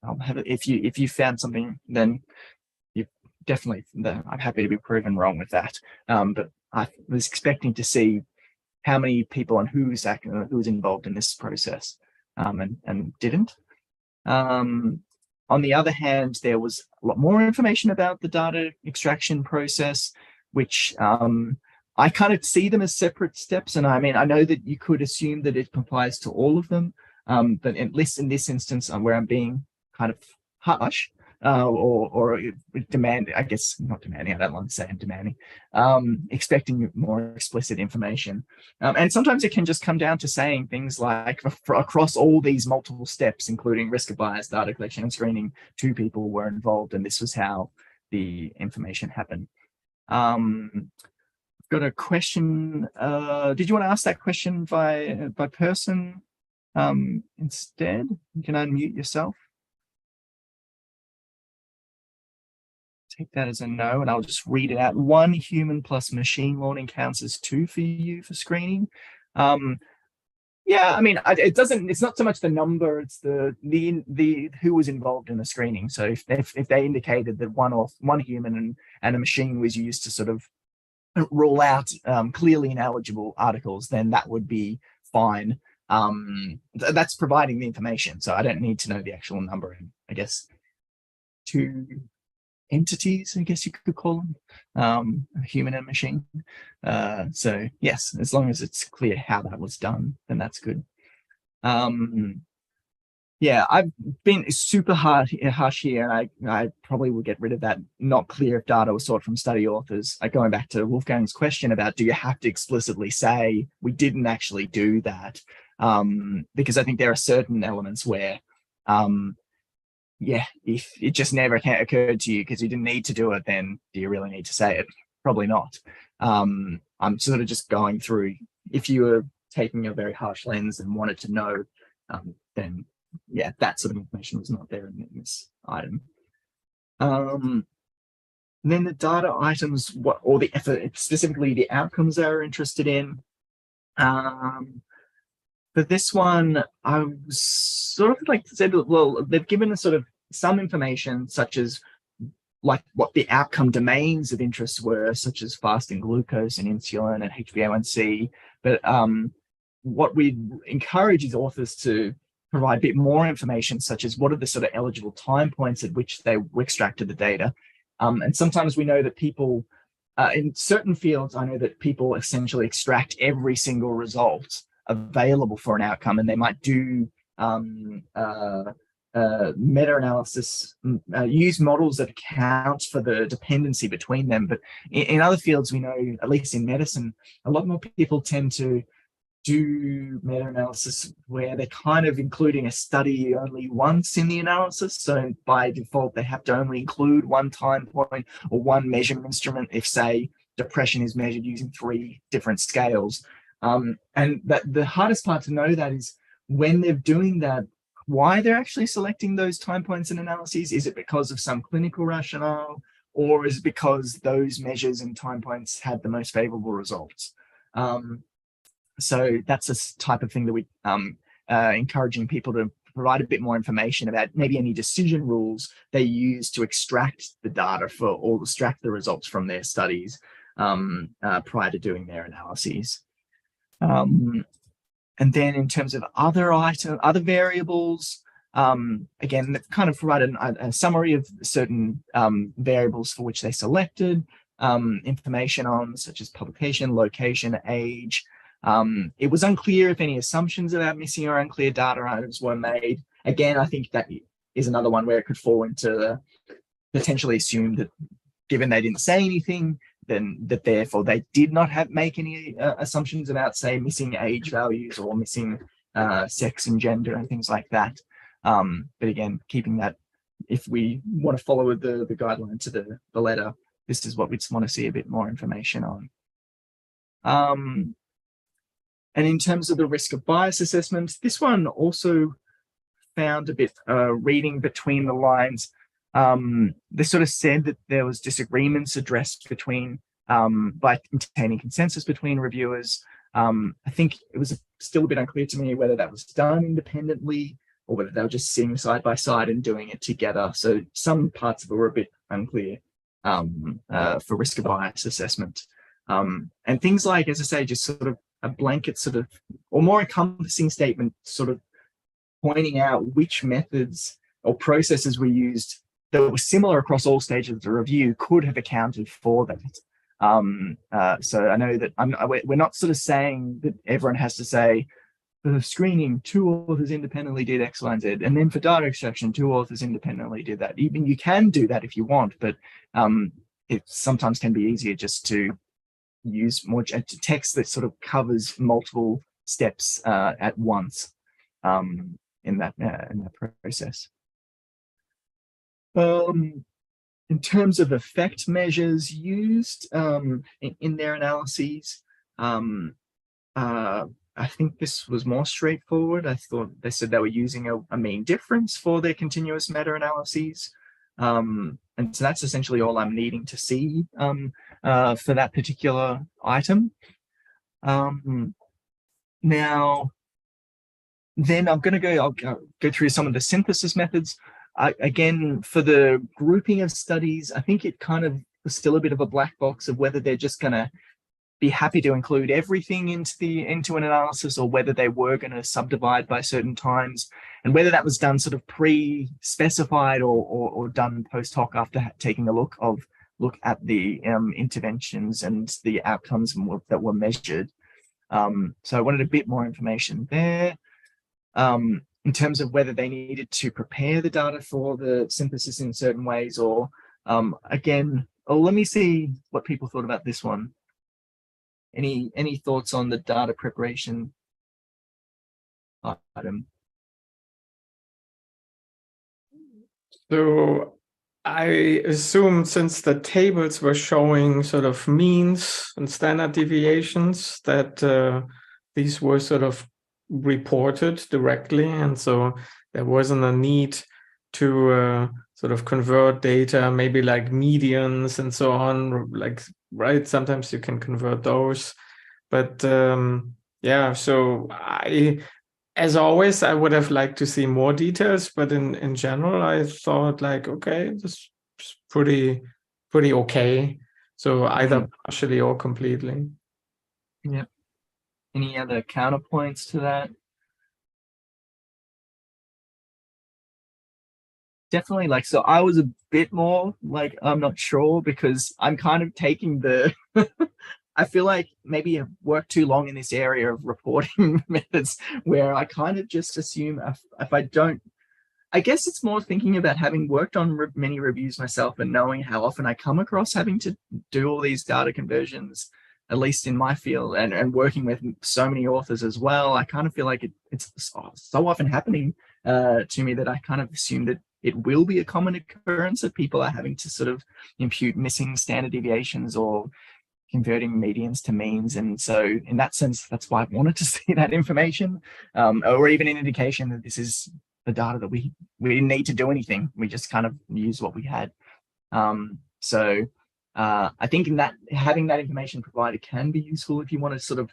I'll have it. If you found something, then you definitely, I'm happy to be proven wrong with that. But I was expecting to see how many people and who's involved in this process, and didn't. On the other hand, there was a lot more information about the data extraction process, which I kind of see them as separate steps. And I mean, I know that you could assume that it applies to all of them, but at least in this instance, where I'm being kind of harsh, or demanding, I guess not demanding, I don't want to say I'm demanding, expecting more explicit information. And sometimes it can just come down to saying things like, across all these multiple steps, including risk of bias, data collection and screening, 2 people were involved, and this was how the information happened. I've got a question. Did you want to ask that question by person instead? You can unmute yourself. Take that as a no, and I'll just read it out. 1 human plus machine learning counts as 2 for you for screening. Yeah, I mean, it's not so much the number, it's the who was involved in the screening. So if they indicated that one human and a machine was used to sort of rule out clearly ineligible articles, then that would be fine. That's providing the information, so I don't need to know the actual number. And I guess 2 entities, I guess you could call them, a human and machine. So yes, as long as it's clear how that was done, then that's good. Yeah, I've been super harsh here, and I probably will get rid of that not clear if data was sought from study authors. Like going back to Wolfgang's question about, do you have to explicitly say we didn't actually do that? Because I think there are certain elements where yeah, if it just never occurred to you because you didn't need to do it, then do you really need to say it? Probably not. I'm sort of just going through, if you were taking a very harsh lens and wanted to know, then yeah, that sort of information was not there in this item. Then the data items, specifically the outcomes they were interested in. For this one, I was sort of like said, well, they've given us sort of some information, such as like what the outcome domains of interest were, such as fasting glucose and insulin and HbA1c. But what we encourage is authors to provide a bit more information, such as what are the sort of eligible time points at which they extracted the data. And sometimes we know that people, in certain fields, I know that people essentially extract every single result available for an outcome, and they might do meta-analysis, use models that account for the dependency between them. But in other fields, we know, at least in medicine, a lot more people tend to do meta-analysis where they're kind of including a study only once in the analysis. So by default, they have to only include one time point or one measurement instrument if, say, depression is measured using 3 different scales. And that the hardest part to know that is when they're doing that, why they're actually selecting those time points and analyses. Is it because of some clinical rationale, or is it because those measures and time points had the most favorable results? So that's a type of thing that we encouraging people to provide a bit more information about maybe any decision rules they use to extract the data for or extract the results from their studies prior to doing their analyses. And then in terms of other variables, again, kind of provide a summary of certain variables for which they selected, information on such as publication, location, age. It was unclear if any assumptions about missing or unclear data items were made. Again, I think that is another one where it could fall into potentially assume that given they didn't say anything, then that therefore they did not make any assumptions about, say, missing age values or missing sex and gender and things like that. But again, keeping that, if we want to follow the guideline to the letter, this is what we just want to see a bit more information on. And in terms of the risk of bias assessment, this one also found a bit reading between the lines. They sort of said that there was disagreements addressed between by obtaining consensus between reviewers. I think it was still a bit unclear to me whether that was done independently or whether they were just sitting side by side and doing it together. So some parts of it were a bit unclear for risk of bias assessment. And things like, as I say, just sort of a blanket sort of, or more encompassing statement, sort of pointing out which methods or processes were used that were similar across all stages of the review could have accounted for that. So I know that we're not sort of saying that everyone has to say, for screening, 2 authors independently did X, Y, and Z, and then for data extraction, 2 authors independently did that. Even you can do that if you want, but it sometimes can be easier just to use more text that sort of covers multiple steps at once in that process. In terms of effect measures used in their analyses, I think this was more straightforward. I thought they said they were using a mean difference for their continuous meta-analyses. And so that's essentially all I'm needing to see for that particular item. Now, then I'll go through some of the synthesis methods. Again, for the grouping of studies, I think it kind of was still a bit of a black box of whether they're just going to be happy to include everything into an analysis or whether they were going to subdivide by certain times, and whether that was done sort of pre-specified or done post hoc after taking a look at the interventions and the outcomes that were measured. So I wanted a bit more information there. In terms of whether they needed to prepare the data for the synthesis in certain ways, or again, let me see what people thought about this one. Any thoughts on the data preparation item? So I assume, since the tables were showing sort of means and standard deviations, that these were sort of reported directly, and so there wasn't a need to sort of convert data, maybe like medians and so on, like, right? Sometimes you can convert those, but yeah, so as always, I would have liked to see more details, but in general, I thought like, okay, this is pretty okay. So either partially or completely. Yeah. Any other counterpoints to that? Definitely, like, so I was a bit more like, I'm not sure, because I'm kind of taking the I feel like maybe I've worked too long in this area of reporting methods where I kind of just assume if I don't, I guess it's more thinking about having worked on many reviews myself and knowing how often I come across having to do all these data conversions, at least in my field, and working with so many authors as well. I kind of feel like it's so often happening to me that I kind of assume that it will be a common occurrence that people are having to sort of impute missing standard deviations or converting medians to means. And so in that sense, that's why I wanted to see that information, or even an indication that this is the data that we didn't need to do anything. We just kind of used what we had. So I think in that, having that information provided can be useful if you want to sort of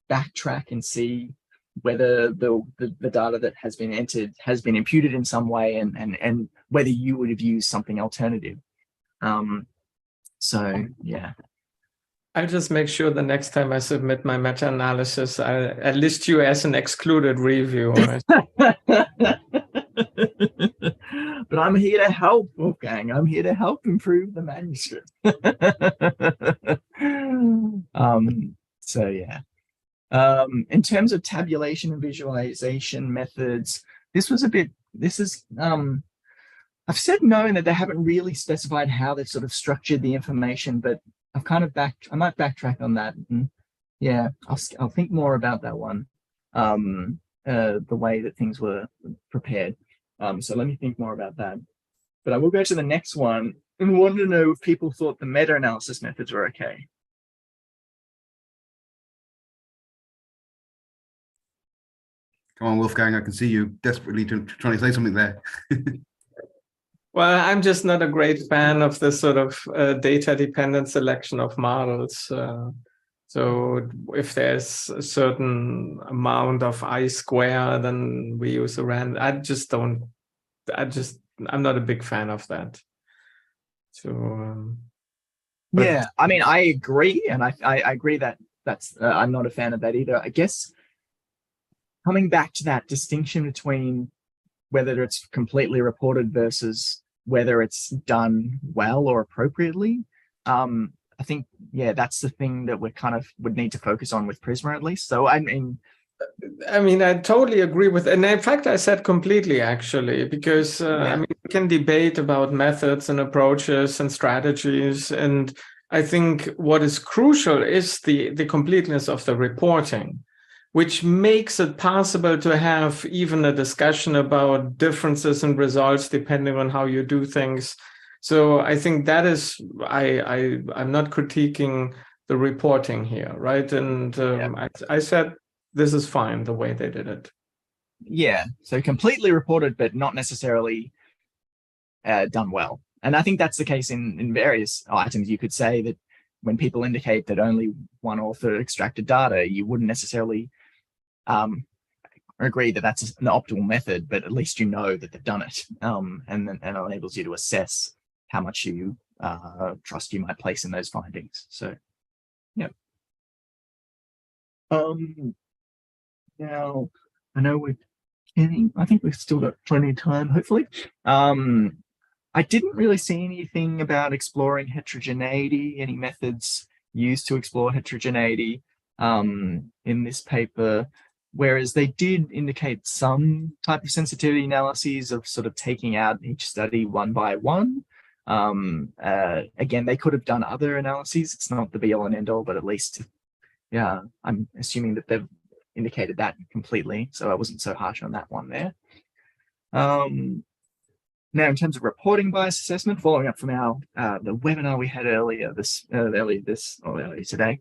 backtrack and see whether the data that has been entered has been imputed in some way, and whether you would have used something alternative. So yeah. I'll just make sure the next time I submit my meta-analysis, I list you as an excluded reviewer. But I'm here to help, Wolfgang. I'm here to help improve the manuscript. So yeah. In terms of tabulation and visualization methods, I've said no in that they haven't really specified how they've sort of structured the information, but I've kind of I might backtrack on that. And yeah, I'll think more about that one, the way that things were prepared. So let me think more about that. But I will go to the next one and want to know if people thought the meta-analysis methods were okay. Come on, Wolfgang, I can see you desperately trying to say something there. Well, I'm just not a great fan of this sort of data-dependent selection of models. So if there's a certain amount of I square, then we use a random. I'm not a big fan of that. So yeah, I mean, I agree, and I agree that I'm not a fan of that either. I guess coming back to that distinction between whether it's completely reported versus whether it's done well or appropriately, I think, yeah, that's the thing that we kind of would need to focus on with PRISMA at least. So I mean, I totally agree with, and in fact, I said completely actually, because I mean, we can debate about methods and approaches and strategies, and I think what is crucial is the completeness of the reporting, which makes it possible to have even a discussion about differences in results depending on how you do things. So I think that is, I'm not critiquing the reporting here, right? And I said, this is fine the way they did it. Yeah, so completely reported, but not necessarily done well. And I think that's the case in various items. You could say that when people indicate that only one author extracted data, you wouldn't necessarily agree that that's an optimal method, but at least you know that they've done it, and it enables you to assess how much you trust you might place in those findings. So, yeah. Now, I know we're getting, I think we've still got plenty of time, hopefully. I didn't really see anything about exploring heterogeneity, any methods used to explore heterogeneity in this paper, whereas they did indicate some type of sensitivity analyses of sort of taking out each study one by one. Again, they could have done other analyses. It's not the be all and end all, but at least, yeah, I'm assuming that they've indicated that completely, so I wasn't so harsh on that one there. Now, in terms of reporting bias assessment, following up from our the webinar we had earlier today,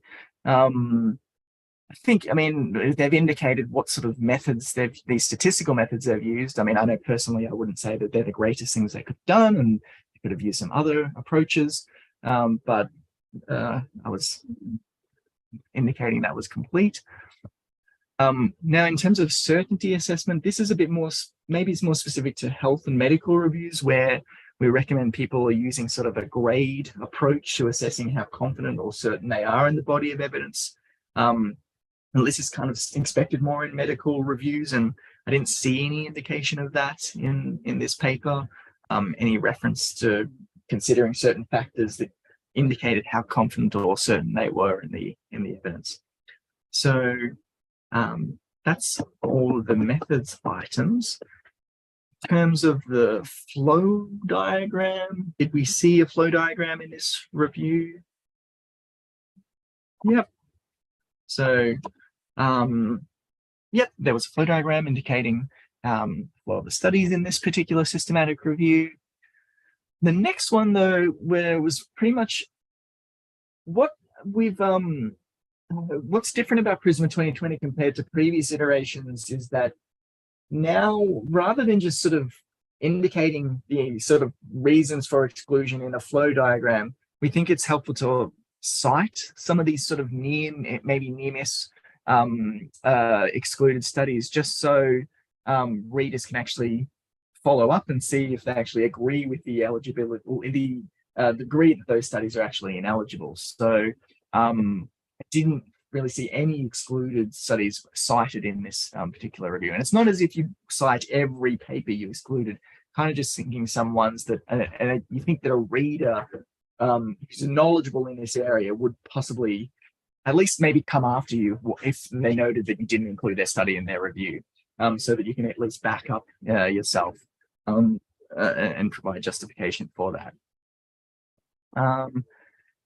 I think, I mean, they've indicated what sort of methods these statistical methods they've used. I mean, I know personally I wouldn't say that they're the greatest things they could have done, and they could have used some other approaches, but I was indicating that was complete. Now, in terms of certainty assessment, this is a bit more, maybe it's more specific to health and medical reviews, where we recommend people are using sort of a grade approach to assessing how confident or certain they are in the body of evidence. And this is kind of expected more in medical reviews, and I didn't see any indication of that in this paper, any reference to considering certain factors that indicated how confident or certain they were in the evidence. So that's all of the methods items. In terms of the flow diagram, did we see a flow diagram in this review? Yep. So, yep, there was a flow diagram indicating well, the studies in this particular systematic review. The next one, though, where it was pretty much what we've what's different about PRISMA 2020 compared to previous iterations is that now, rather than just sort of indicating the sort of reasons for exclusion in a flow diagram, we think it's helpful to cite some of these sort of maybe near miss excluded studies, just so readers can actually follow up and see if they actually agree with the eligibility or the degree that those studies are actually ineligible. So I didn't really see any excluded studies cited in this particular review. And it's not as if you cite every paper you excluded, kind of just thinking some ones that, and you think that a reader who's knowledgeable in this area would possibly at least maybe come after you if they noted that you didn't include their study in their review, so that you can at least back up yourself and provide justification for that.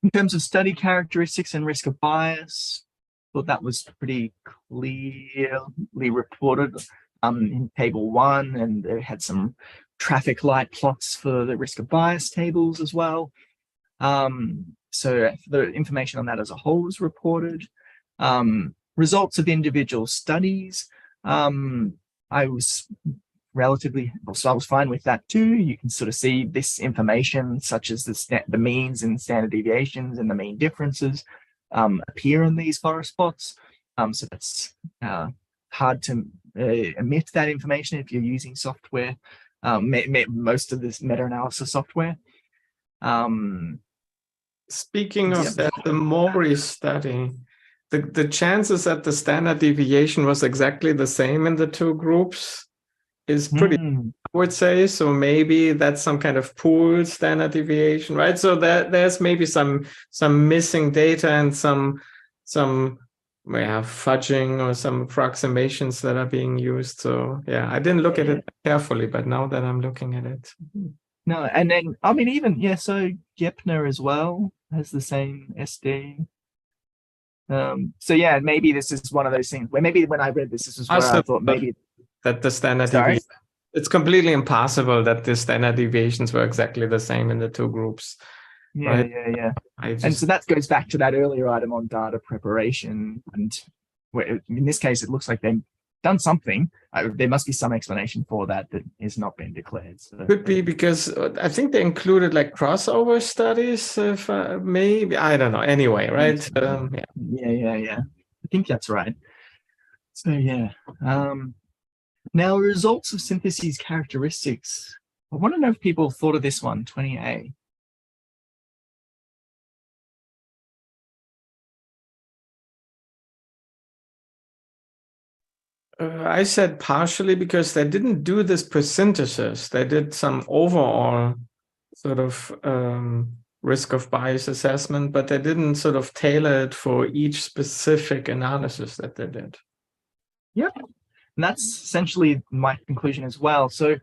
In terms of study characteristics and risk of bias, thought that was pretty clearly reported in table 1, and they had some traffic light plots for the risk of bias tables as well. So the information on that as a whole was reported. Results of individual studies, I was fine with that too. You can sort of see this information, such as the means and standard deviations and the mean differences, appear in these forest plots. So that's hard to omit that information if you're using software, most of this meta-analysis software. Speaking of that, the Mori study, the chances that the standard deviation was exactly the same in the two groups is pretty, I would say. So maybe that's some kind of pooled standard deviation, right? So there's maybe some missing data and some fudging or some approximations that are being used. So yeah, I didn't look at it carefully, but now that I'm looking at it. No, and then I mean even so Gepner as well has the same SD. So yeah, maybe this is one of those things where maybe when I read this is where I thought maybe that the standard deviation, it's completely impossible that the standard deviations were exactly the same in the two groups. Yeah, right? And so that goes back to that earlier item on data preparation, and where in this case it looks like they've done something. There must be some explanation for that has not been declared. So. Could be because I think they included like crossover studies, if maybe, I don't know. Anyway, right? Yeah. I think that's right. So yeah. Now results of syntheses characteristics. I want to know if people thought of this one, 20A. I said partially because they didn't do this per synthesis. They did some overall sort of risk of bias assessment, but they didn't sort of tailor it for each specific analysis that they did. Yep. And that's essentially my conclusion as well. So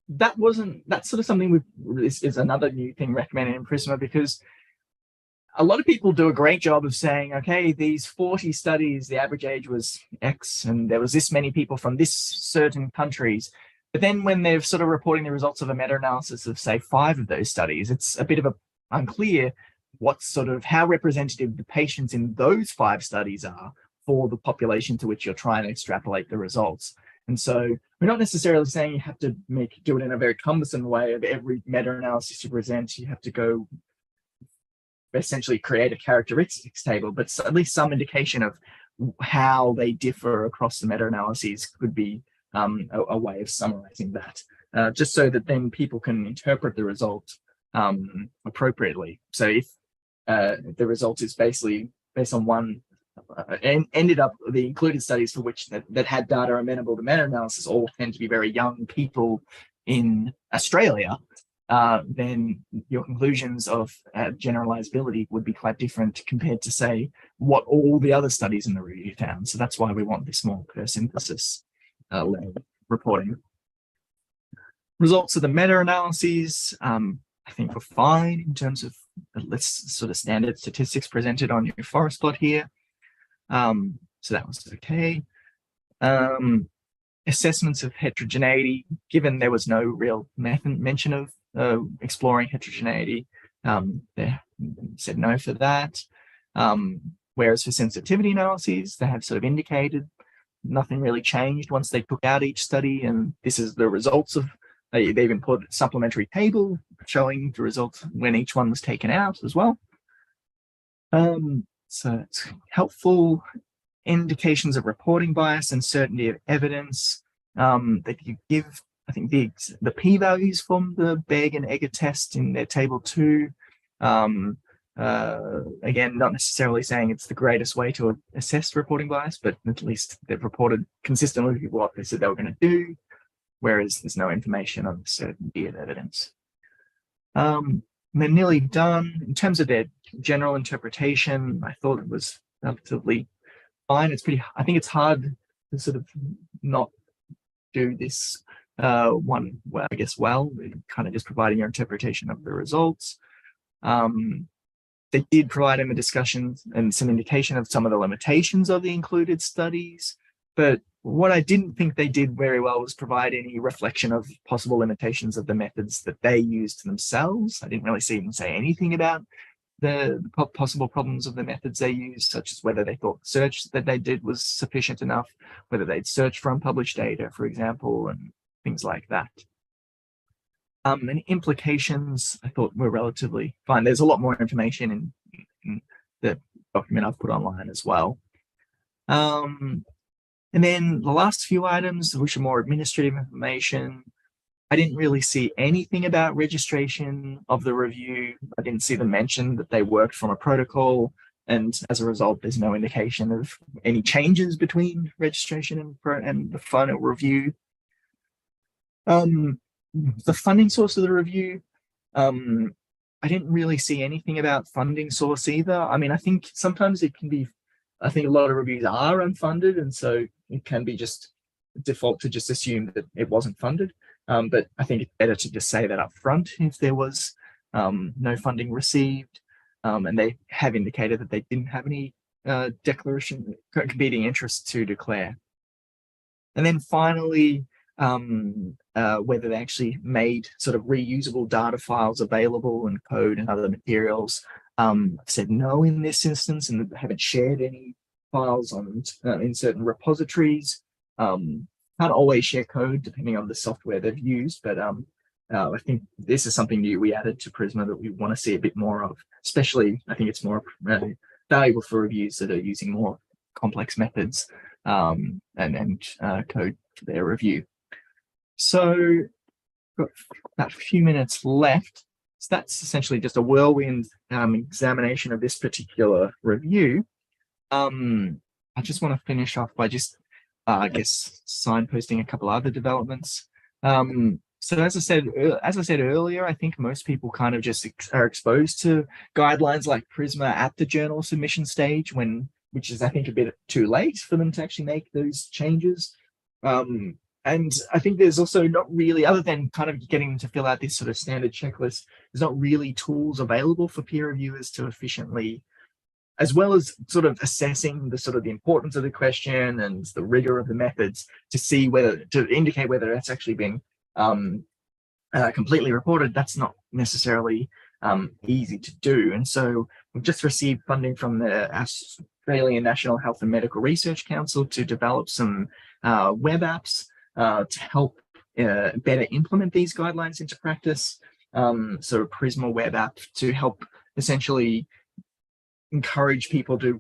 that's sort of something is another new thing recommended in PRISMA, because a lot of people do a great job of saying, okay, these 40 studies, the average age was X, and there was this many people from this certain countries. But then when they're sort of reporting the results of a meta-analysis of, say, 5 of those studies, it's a bit of unclear how representative the patients in those 5 studies are for the population to which you're trying to extrapolate the results. And so we're not necessarily saying you have to do it in a very cumbersome way of every meta-analysis you present. You have to go essentially create a characteristics table, but at least some indication of how they differ across the meta-analyses could be a way of summarizing that, just so that then people can interpret the result appropriately. So if the result is basically based on one, ended up the included studies for which that had data amenable to meta-analysis all tend to be very young people in Australia, then your conclusions of generalizability would be quite different compared to, say, what all the other studies in the review found. So that's why we want this more per synthesis reporting. Results of the meta-analyses, I think were fine in terms of the sort of standard statistics presented on your forest plot here. So that was okay. Assessments of heterogeneity, given there was no real mention of exploring heterogeneity, they said no for that. Whereas for sensitivity analyses, they have sort of indicated nothing really changed once they took out each study, and this is the results of, they even put a supplementary table showing the results when each one was taken out as well. So it's helpful. indications of reporting bias and certainty of evidence, that you give, I think, the p-values from the Begg and Egger test in their table 2. Again, not necessarily saying it's the greatest way to assess reporting bias, but at least they've reported consistently with what they said they were going to do, whereas there's no information on the certainty of evidence. They're nearly done. In terms of their general interpretation, I thought it was relatively fine. I think it's hard to sort of not do this one, well, I guess, kind of just providing your interpretation of the results. They did provide him a discussion and some indication of some of the limitations of the included studies, but what I didn't think they did very well was provide any reflection of possible limitations of the methods that they used themselves. I didn't really see them say anything about the possible problems of the methods they used, such as whether they thought the search that they did was sufficient enough, whether they'd search for unpublished data, for example, and things like that. And implications, I thought, were relatively fine. There's a lot more information in the document I've put online as well. And then the last few items, which are more administrative information, I didn't really see anything about registration of the review. I didn't see them mention that they worked from a protocol, and as a result, there's no indication of any changes between registration and the final review. The funding source of the review, I didn't really see anything about funding source either. I mean, I think sometimes it can be, I think a lot of reviews are unfunded, and so it can be just default to just assume that it wasn't funded. But I think it's better to just say that up front if there was no funding received, and they have indicated that they didn't have any competing interests to declare. And then finally, whether they actually made sort of reusable data files available and code and other materials. I've said no in this instance, and haven't shared any files on in certain repositories. Can't always share code depending on the software they've used, but I think this is something new we added to PRISMA that we want to see a bit more of. Especially, I think it's more valuable for reviews that are using more complex methods and code for their review. So, got about a few minutes left. So that's essentially just a whirlwind examination of this particular review. I just want to finish off by just, I guess, signposting a couple other developments. So as I said earlier, I think most people kind of just are exposed to guidelines like PRISMA at the journal submission stage, which is, I think, a bit too late for them to actually make those changes. And I think there's also not really, other than kind of getting them to fill out this sort of standard checklist, there's not really tools available for peer reviewers to efficiently, as well as sort of assessing the importance of the question and the rigor of the methods, to indicate whether that's actually been completely reported. That's not necessarily easy to do. And so we've just received funding from the Australian National Health and Medical Research Council to develop some web apps to help better implement these guidelines into practice. So a PRISMA web app to help essentially encourage people to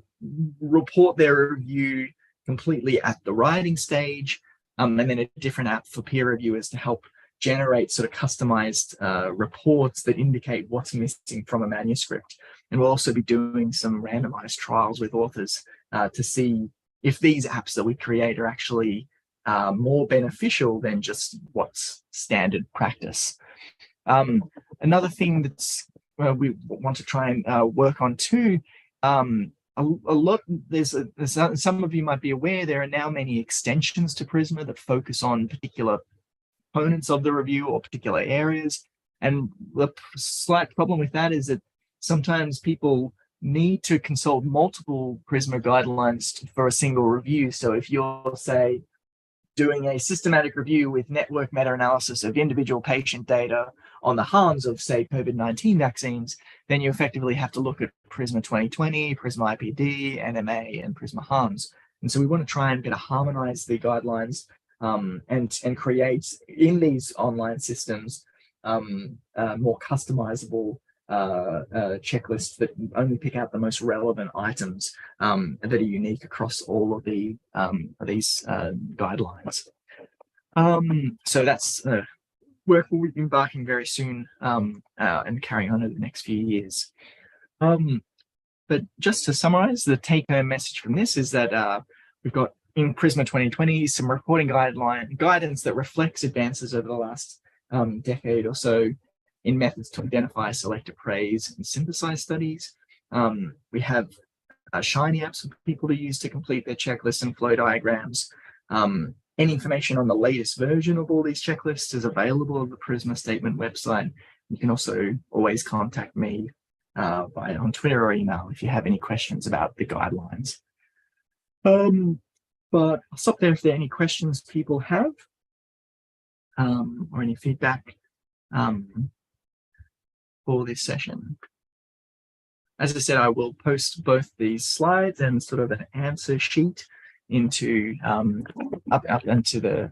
report their review completely at the writing stage, and then a different app for peer reviewers to help generate sort of customized reports that indicate what's missing from a manuscript. And we'll also be doing some randomized trials with authors to see if these apps that we create are actually more beneficial than just what's standard practice. Another thing that's we want to try and work on too, some of you might be aware there are now many extensions to PRISMA that focus on particular components of the review or particular areas. And the slight problem with that is that sometimes people need to consult multiple PRISMA guidelines for a single review. So if you're, say, doing a systematic review with network meta-analysis of individual patient data on the harms of, say, COVID-19 vaccines, then you effectively have to look at PRISMA 2020, PRISMA IPD, NMA, and PRISMA harms. And so we want to try and harmonize the guidelines and create in these online systems more customizable checklists that only pick out the most relevant items that are unique across all of these guidelines. So that's work we'll be embarking very soon and carrying on over the next few years. But just to summarize, the take-home message from this is that we've got in PRISMA 2020 some reporting guidance that reflects advances over the last decade or so in methods to identify, select, appraise, and synthesize studies. We have Shiny apps for people to use to complete their checklists and flow diagrams. Any information on the latest version of all these checklists is available on the PRISMA statement website. You can also always contact me on Twitter or email if you have any questions about the guidelines. But I'll stop there if there are any questions people have or any feedback for this session. As I said, I will post both these slides and sort of an answer sheet into up into the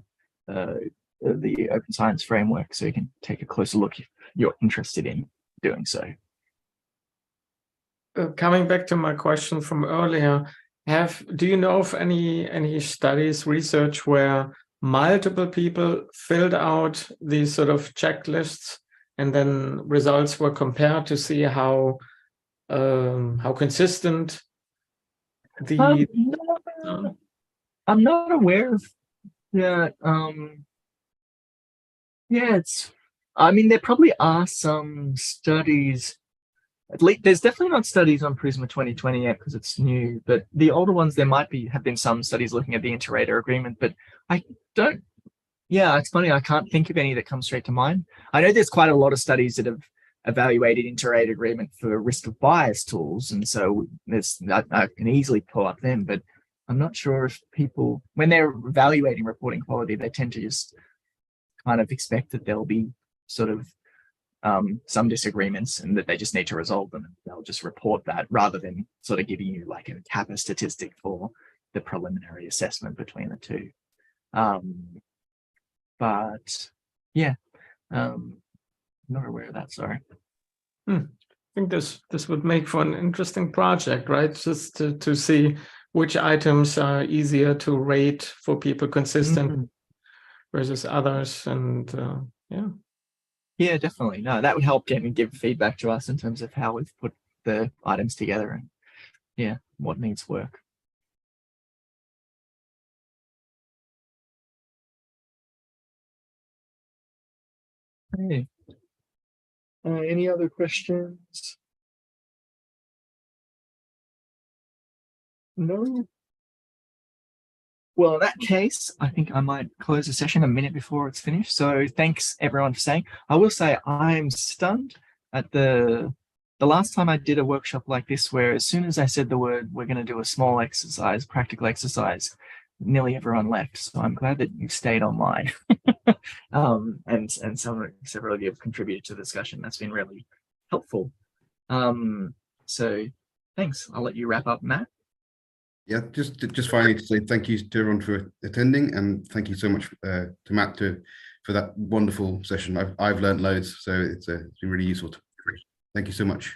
Open Science Framework, so you can take a closer look if you're interested in doing so. Coming back to my question from earlier, do you know of any studies, research where multiple people filled out these sort of checklists and then results were compared to see how consistent the I'm not aware of that. I mean, there probably are some studies. At least there's definitely not studies on PRISMA 2020 yet because it's new, but the older ones, there might have been some studies looking at the inter-rater agreement, but it's funny, I can't think of any that come straight to mind. I know there's quite a lot of studies that have evaluated inter-rater agreement for risk of bias tools, and so I can easily pull up them, but I'm not sure if people, when they're evaluating reporting quality, they tend to just kind of expect that there'll be sort of some disagreements and that they just need to resolve them. And they'll just report that rather than sort of giving you like a kappa statistic for the preliminary assessment between the two. But yeah, not aware of that, sorry. I think this would make for an interesting project, right? Just to see which items are easier to rate for people consistent versus others, and yeah, definitely. No, that would help give feedback to us in terms of how we've put the items together and what needs work. Okay. Any other questions? No? Well, in that case, I think I might close the session a minute before it's finished. So thanks everyone for staying. I will say I'm stunned at the last time I did a workshop like this, where as soon as I said the word, we're going to do a small exercise, practical exercise, nearly everyone left. So I'm glad that you stayed online. And several of you have contributed to the discussion. That's been really helpful. So thanks. I'll let you wrap up, Matt. Yeah, just finally to say thank you to everyone for attending, and thank you so much to Matt for that wonderful session. I've learned loads, so it's been really useful. Thank you so much.